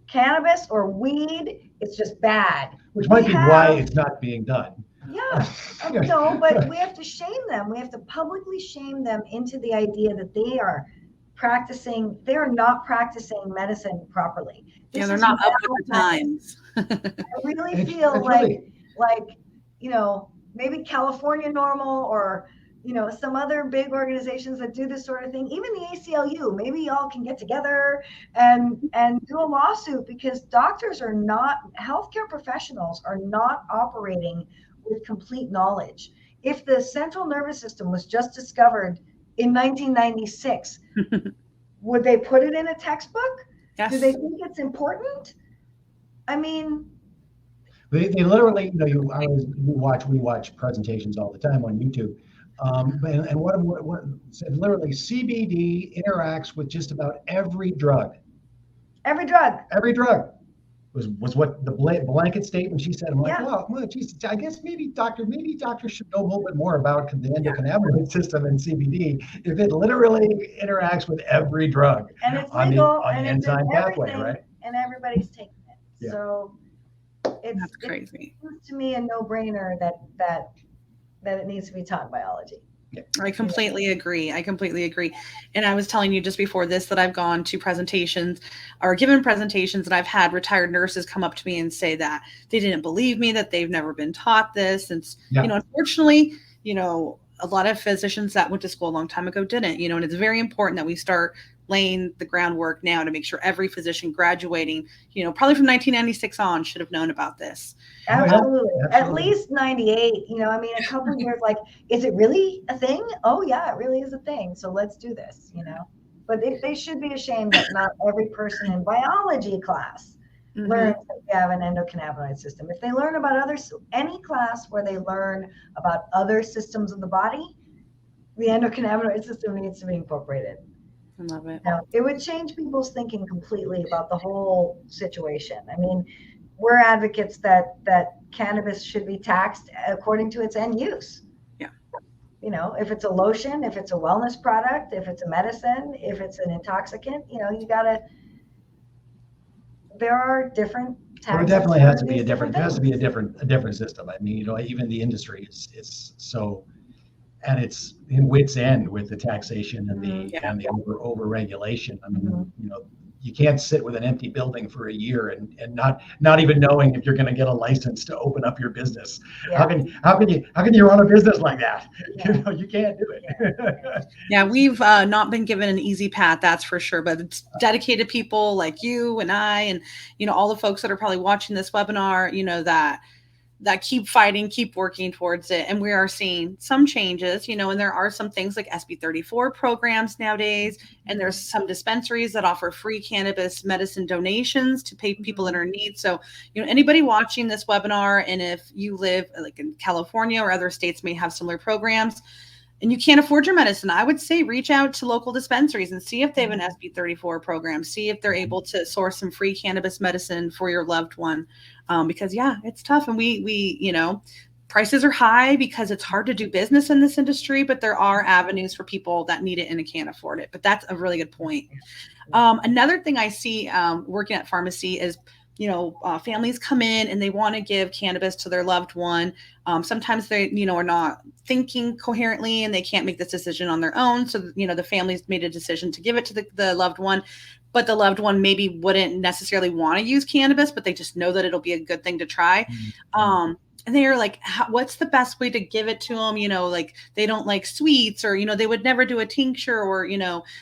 cannabis or weed, it's just bad. Which might be why it's not being done. Yeah, no, but we have to shame them. We have to publicly shame them into the idea that they are not practicing medicine properly. They're not up with the times. I really feel like, maybe California Normal or some other big organizations that do this sort of thing, even the ACLU, maybe y'all can get together and do a lawsuit because healthcare professionals are not operating with complete knowledge. If the central nervous system was just discovered in 1996, would they put it in a textbook? Yes. Do they think it's important? They literally, we watch presentations all the time on YouTube. And what said literally CBD interacts with just about every drug. Every drug was what the blanket statement she said. I'm like, well, geez, I guess maybe doctors should know a little bit more about the endocannabinoid system and CBD if it literally interacts with every drug and it's legal on the enzyme pathway, right? And everybody's taking it. Yeah. So that's crazy. It seems to me a no-brainer that it needs to be taught in biology. I completely agree. And I was telling you just before this that I've gone to presentations or given presentations and I've had retired nurses come up to me and say that they didn't believe me, that they've never been taught this. And, unfortunately, a lot of physicians that went to school a long time ago didn't, and it's very important that we start laying the groundwork now to make sure every physician graduating, probably from 1996 on should have known about this. Absolutely. At least 98, a couple of years, is it really a thing? Oh yeah, it really is a thing. So let's do this, but they should be ashamed that not every person in biology class learns that we have an endocannabinoid system. If they learn about any class where they learn about other systems of the body, the endocannabinoid system needs to be incorporated. I love it. It would change people's thinking completely about the whole situation. We're advocates that cannabis should be taxed according to its end use. Yeah. If it's a lotion, if it's a wellness product, if it's a medicine, if it's an intoxicant, there are different taxes. definitely has to be a different different system. I mean, even the industry is so at its wit's end with the taxation and the over regulation. I mean, you can't sit with an empty building for a year and not even knowing if you're going to get a license to open up your business. How can you run a business like that? You can't do it. Yeah, we've not been given an easy path, that's for sure. But it's dedicated people like you and I, and all the folks that are probably watching this webinar, that keep fighting, keep working towards it. And we are seeing some changes, and there are some things like SB 34 programs nowadays. And there's some dispensaries that offer free cannabis medicine donations to pay people that are in need. So, anybody watching this webinar, and if you live like in California or other states may have similar programs, and you can't afford your medicine, I would say reach out to local dispensaries and see if they have an SB 34 program, see if they're able to source some free cannabis medicine for your loved one. Because it's tough. And we prices are high because it's hard to do business in this industry, but there are avenues for people that need it and can't afford it. But that's a really good point. Another thing I see working at Farmacy is, families come in and they want to give cannabis to their loved one. Sometimes they, are not thinking coherently and they can't make this decision on their own. So, the family's made a decision to give it to the loved one, but the loved one maybe wouldn't necessarily want to use cannabis, but they just know that it'll be a good thing to try. And they're like, what's the best way to give it to them? Like they don't like sweets, or, they would never do a tincture, or,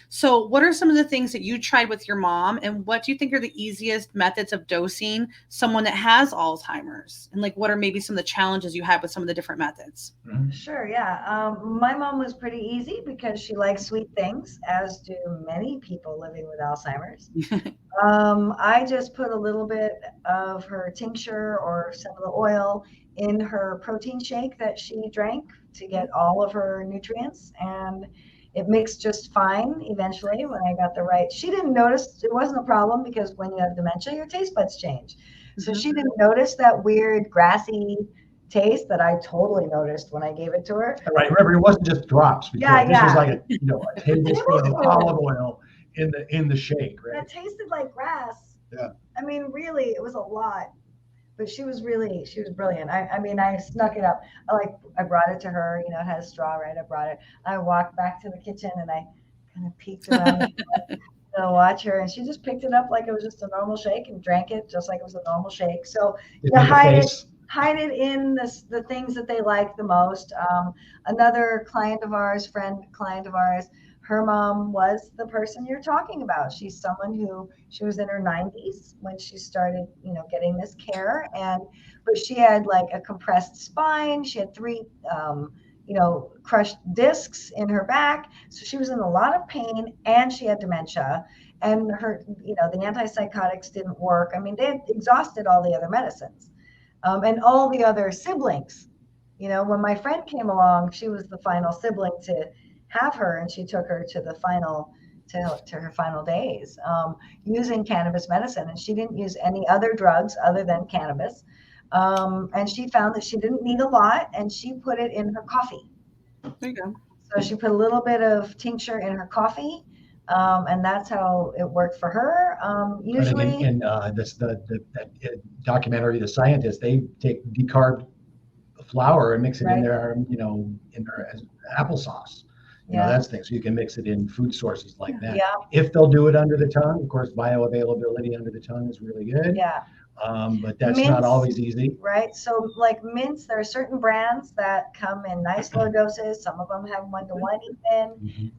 so what are some of the things that you tried with your mom, and what do you think are the easiest methods of dosing someone that has Alzheimer's? And like, what are maybe some of the challenges you had with some of the different methods? Sure. Yeah. My mom was pretty easy because she likes sweet things, as do many people living with Alzheimer's. I just put a little bit of her tincture or some of the oil in her protein shake that she drank to get all of her nutrients, and it mixed just fine eventually when I got the right. She didn't notice, it wasn't a problem, because when you have dementia, your taste buds change. So she didn't notice that weird grassy taste that I totally noticed when I gave it to her. Right. Remember, it wasn't just drops. This was like a tablespoon of olive oil in the shake, right? That tasted like grass. Yeah. I mean, really, it was a lot. But she was brilliant. I snuck it up. I brought it to her, it had a straw, right? I brought it. I walked back to the kitchen and I kind of peeked around to watch her, and she just picked it up like it was just a normal shake and drank it just like it was a normal shake. So hide it in the things that they like the most. Another friend client of ours, her mom was the person you're talking about. She's someone who, she was in her 90s when she started, getting this care. But she had like a compressed spine. She had 3, crushed discs in her back. So she was in a lot of pain, and she had dementia. And her, the antipsychotics didn't work. I mean, they had exhausted all the other medicines, and all the other siblings. When my friend came along, she was the final sibling to have her, and she took her to the final to her final days, using cannabis medicine, and she didn't use any other drugs other than cannabis, and she found that she didn't need a lot, and she put it in her coffee. There you go. So she put a little bit of tincture in her coffee, and that's how it worked for her. Usually in that documentary, The Scientist, they take decarbed flour and mix it in their as applesauce. That's things. So you can mix it in food sources like that. Yeah. If they'll do it under the tongue, of course, bioavailability under the tongue is really good. Yeah. But that's not always easy. Right. So like mints, there are certain brands that come in nice low doses. Some of them have 1-to-1 even.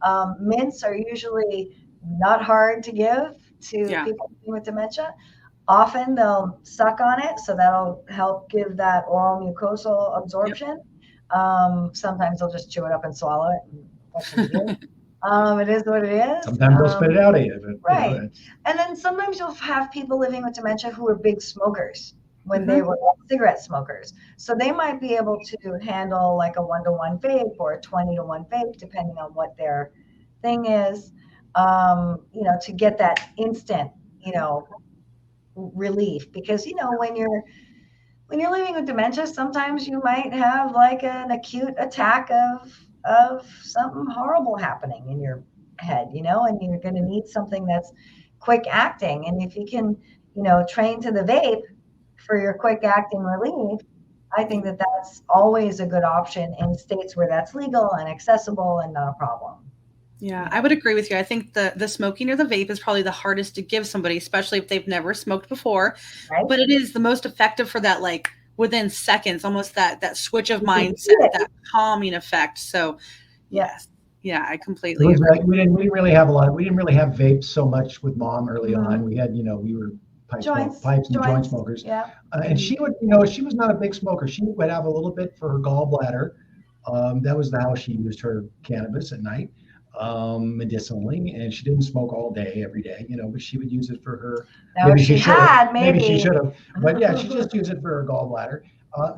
Mints are usually not hard to give to people with dementia. Often they'll suck on it, so that'll help give that oral mucosal absorption. Sometimes they'll just chew it up and swallow it. It is what it is. Sometimes they'll spit it out of you. Right. And then sometimes you'll have people living with dementia who are big smokers when they were cigarette smokers. So they might be able to handle like a 1-to-1 vape or a 20-to-1 vape, depending on what their thing is, to get that instant, relief. Because, when you're living with dementia, sometimes you might have like an acute attack of something horrible happening in your head, and you're going to need something that's quick acting. And if you can, train to the vape, for your quick acting relief, I think that that's always a good option in states where that's legal and accessible and not a problem. Yeah, I would agree with you. I think the smoking or the vape is probably the hardest to give somebody, especially if they've never smoked before. Right. But it is the most effective for that, like within seconds, almost that switch of mindset, that calming effect. So, yes, yeah, I completely agree. Like, we didn't really have vapes so much with Mom early on. We had, we were pipes and joint smokers. Yeah. And she would, she was not a big smoker. She would have a little bit for her gallbladder. That was how she used her cannabis at night, medicinally, and she didn't smoke all day, every day, but she would use it for her. Maybe she should have. But yeah, she just used it for her gallbladder.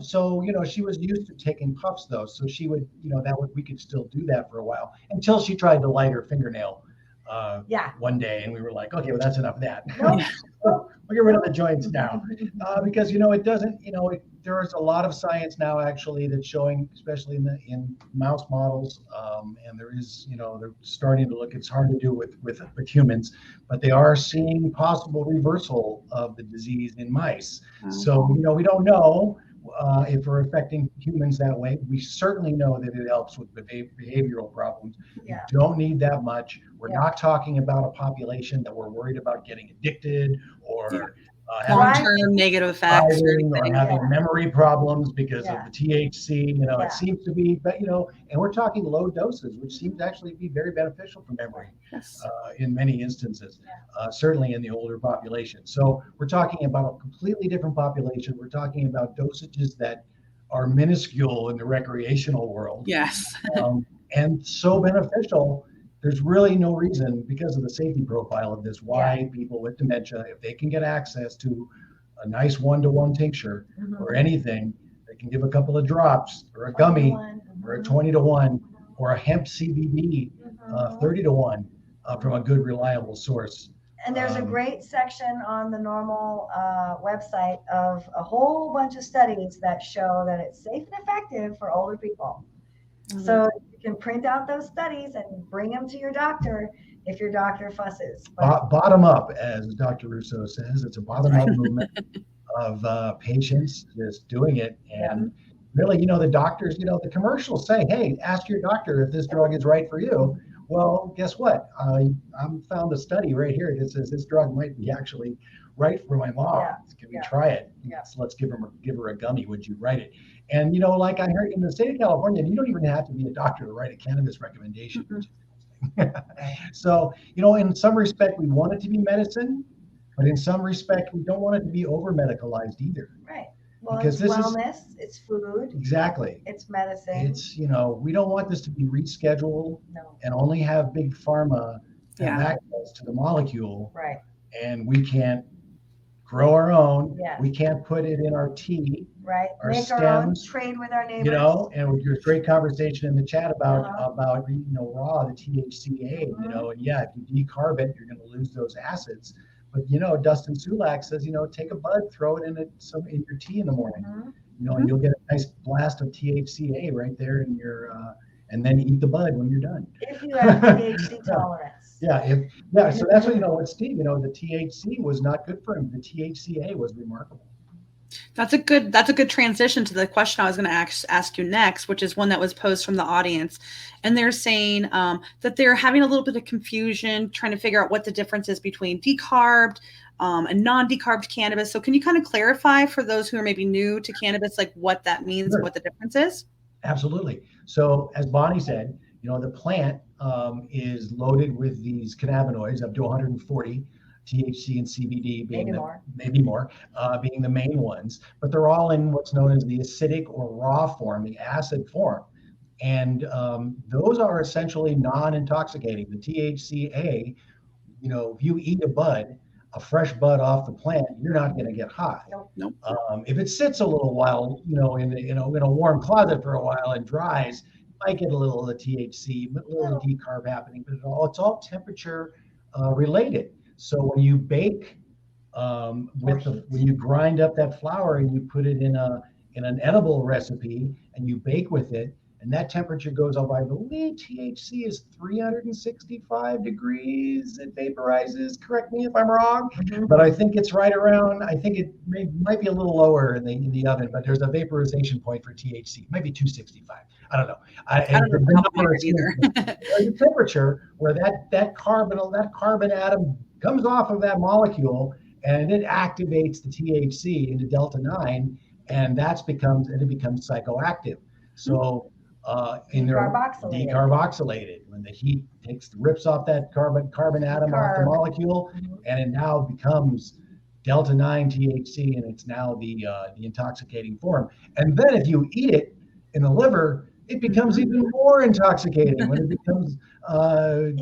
So, she was used to taking puffs though. So she would, we could still do that for a while until she tried to light her fingernail one day. And we were like, okay, well, that's enough of that. We'll get rid of the joints now. Because, it doesn't, there's a lot of science now actually that's showing, especially in mouse models. And there is, they're starting to look, it's hard to do with humans, but they are seeing possible reversal of the disease in mice. So, we don't know if we're affecting humans that way. We certainly know that it helps with behavioral problems. You don't need that much. We're not talking about a population that we're worried about getting addicted or long-term negative effects or having memory problems because of the THC. It seems to be, but and we're talking low doses, which seems to actually be very beneficial for memory in many instances, certainly in the older population. So we're talking about a completely different population. We're talking about dosages that are minuscule in the recreational world. Yes. And so beneficial. There's really no reason, because of the safety profile of this, why people with dementia, if they can get access to a nice 1-to-1 tincture or anything, they can give a couple of drops or a gummy or a 20-to-1 or a hemp CBD 30-to-1 from a good, reliable source. And there's a great section on the Normal website of a whole bunch of studies that show that it's safe and effective for older people. So you can print out those studies and bring them to your doctor if your doctor fusses. Bottom up, as Dr. Russo says, it's a bottom up movement of patients just doing it. And really, the doctors, the commercials say, hey, ask your doctor if this drug is right for you. Well, guess what? I found a study right here that says this drug might be actually right for my mom. Can we try it? So let's give her a gummy. Would you write it? And, like I heard in the state of California, you don't even have to be a doctor to write a cannabis recommendation. So, in some respect, we want it to be medicine, but in some respect, we don't want it to be over medicalized either. Right. Well, because it's wellness, it's food. Exactly. It's medicine. It's, we don't want this to be rescheduled and only have big pharma have access to the molecule. Right. And we can't grow our own. We can't put it in our tea. Right. Our Make stems, our own, trade with our neighbors. And with your great conversation in the chat about raw, the THCA, and if you decarb it, you're going to lose those acids. But, Dustin Sulak says, take a bud, throw it in your tea in the morning, and you'll get a nice blast of THCA right there in your, and then eat the bud when you're done. If you have THC tolerance. So that's what, Steve, the THC was not good for him. The THCA was remarkable. That's a good transition to the question I was going to ask you next, which is one that was posed from the audience. And they're saying that they're having a little bit of confusion trying to figure out what the difference is between decarbed and non-decarbed cannabis. So can you kind of clarify for those who are maybe new to cannabis, like what that means and what the difference is? Absolutely. So as Bonni said, the plant is loaded with these cannabinoids up to 140. THC and CBD being maybe more, being the main ones, but they're all in what's known as the acidic or raw form, the acid form. And those are essentially non-intoxicating. The THCA, if you eat a fresh bud off the plant, you're not going to get high. Nope. If it sits a little while, in a warm closet for a while and dries, you might get a little of the THC, a little decarb happening, but it's all temperature related. So when you bake, when you grind up that flour and you put it in an edible recipe and you bake with it, and that temperature goes up. I believe THC is 365 degrees. It vaporizes. Correct me if I'm wrong, but I think it's right around. I think it might be a little lower in the oven, but there's a vaporization point for THC. It might be 265. I don't know. I don't know either. There's a temperature where that carbon atom comes off of that molecule, and it activates the THC into delta 9, and it becomes psychoactive. So decarboxylated when the heat rips off that carbon atom off the molecule, and it now becomes delta 9 THC, and it's now the intoxicating form. And then if you eat it in the liver, it becomes even more intoxicating when it becomes the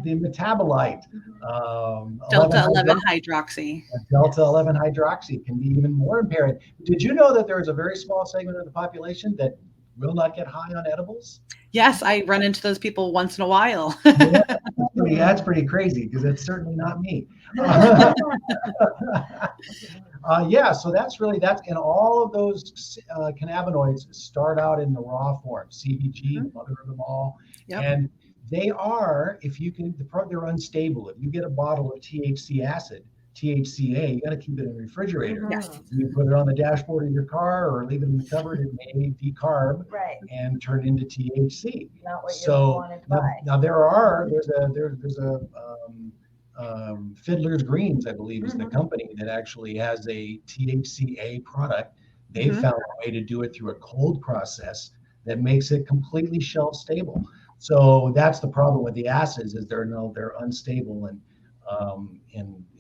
metabolite. Delta 11 hydroxy. Delta 11 hydroxy can be even more impairing. Did you know that there is a very small segment of the population that will not get high on edibles? Yes, I run into those people once in a while. That's pretty crazy, because it's certainly not me. So that's and all of those cannabinoids start out in the raw form. CBG, the mother of them all, and they are, they're unstable. If you get a bottle of THC acid, THCA, you got to keep it in the refrigerator. Yes. You put it on the dashboard of your car or leave it in the cupboard. It may decarb and turn into THC. Not what you wanted to buy. Now there's a Fiddler's Greens, I believe, is the company that actually has a THCA product. They found a way to do it through a cold process that makes it completely shelf stable. So that's the problem with the acids, is they're unstable and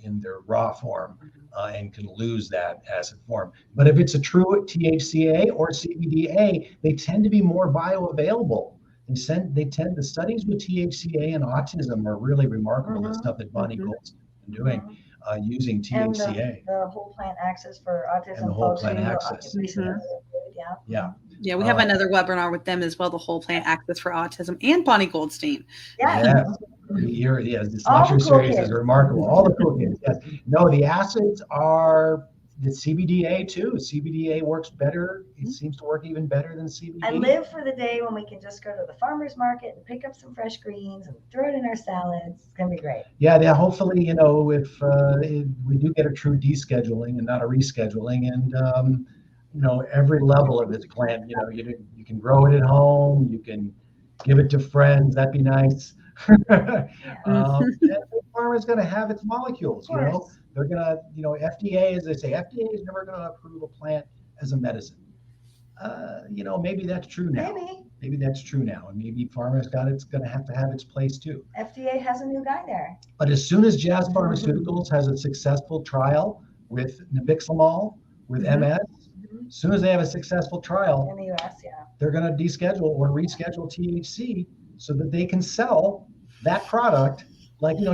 in their raw form, and can lose that acid form. But if it's a true THCA or CBDA, they tend to be more bioavailable. The studies with THCA and autism are really remarkable. The stuff that Bonni Goldstein has been doing using THCA. And the whole plant access for autism. And the whole plant access. Yeah, we have another webinar with them as well, the whole plant access for autism, and Bonni Goldstein. This lecture series is remarkable. All the cool kids. Yes. No, the acids are the CBDA too. CBDA works better. It seems to work even better than CBD. I live for the day when we can just go to the farmer's market and pick up some fresh greens and throw it in our salads. It's gonna be great. Yeah. Hopefully, if we do get a true descheduling and not a rescheduling, and every level of this plant, you can grow it at home. You can give it to friends. That'd be nice. The farmer's going to have its molecules. They're going to, FDA, as they say, FDA is never going to approve a plant as a medicine. Maybe that's true now. Maybe that's true now, and maybe pharma's going to have its place too. FDA has a new guy there. But as soon as Jazz Pharmaceuticals has a successful trial with nabiximols, with MS, as soon as they have a successful trial in the US, they're going to deschedule or reschedule THC so that they can sell that product.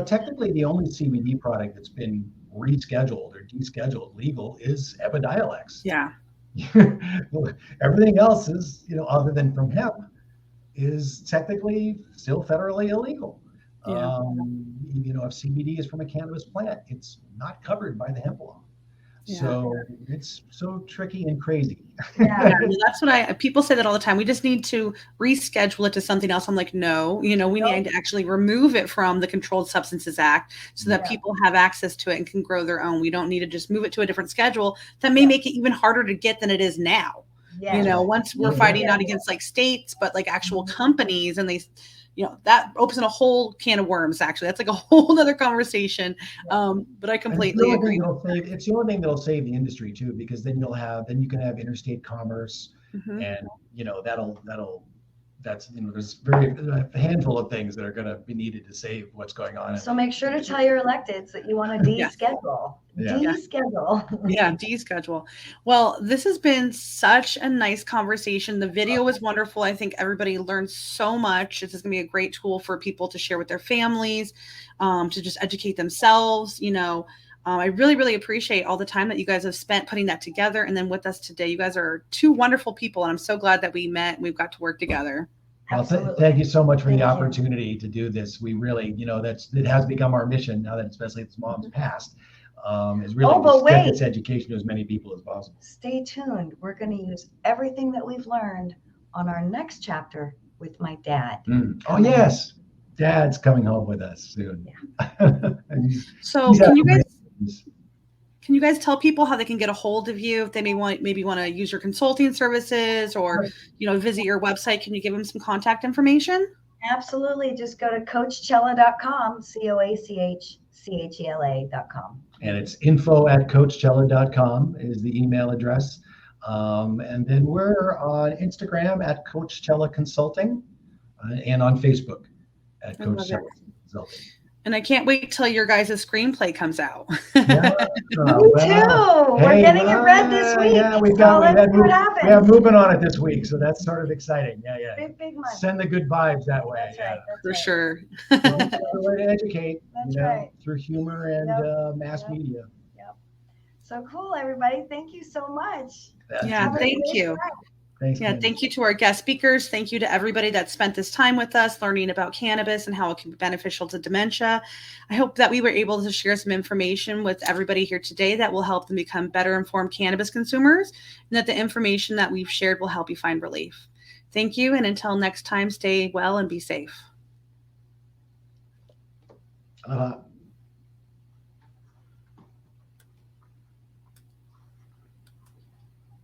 Technically the only CBD product that's been rescheduled or descheduled legal is Epidiolex. Yeah. Everything else is, other than from hemp, is technically still federally illegal. Yeah. If CBD is from a cannabis plant, it's not covered by the hemp law. Yeah. So it's so tricky and crazy. That's what people say that all the time. We just need to reschedule it to something else. I'm like, no, we need to actually remove it from the Controlled Substances Act so that people have access to it and can grow their own. We don't need to just move it to a different schedule that may make it even harder to get than it is now. Once we're fighting not against states, but actual companies, and they, that opens a whole can of worms. Actually, that's a whole other conversation. But I completely agree. It's the only thing that'll save the industry too, because then you can have interstate commerce, and there's a handful of things that are going to be needed to save what's going on. So make sure to tell your electeds that you want to deschedule. Deschedule. Well, this has been such a nice conversation. The video was wonderful. I think everybody learned so much. This is going to be a great tool for people to share with their families, to just educate themselves. I really, really appreciate all the time that you guys have spent putting that together and then with us today. You guys are two wonderful people, and I'm so glad that we met and we've got to work together. Well, thank you so much for the opportunity to do this. We really, it has become our mission now that, especially it's mom's passed, is really to get this education to as many people as possible. Stay tuned. We're going to use everything that we've learned on our next chapter with my dad. Oh, yes. Dad's coming home with us soon. Yeah. So can you guys tell people how they can get a hold of you if they maybe want to use your consulting services or, visit your website? Can you give them some contact information? Absolutely. Just go to CoachChela.com, CoachChela.com. And it's info@CoachChela.com is the email address. And then we're on Instagram at Coach Chela Consulting and on Facebook at Coach Chela Consulting. And I can't wait till your guys' screenplay comes out. Me too. We're getting it read this week. Yeah, we have movement on it this week, so that's sort of exciting. Yeah. Big money. Send the good vibes that way. That's right. For sure. That's a way to educate, right. through humor and mass media. Yep. So cool, everybody. Thank you so much. Thank you. Thanks, thank you to our guest speakers. Thank you to everybody that spent this time with us learning about cannabis and how it can be beneficial to dementia. I hope that we were able to share some information with everybody here today that will help them become better informed cannabis consumers, and that the information that we've shared will help you find relief. Thank you, and until next time, stay well and be safe.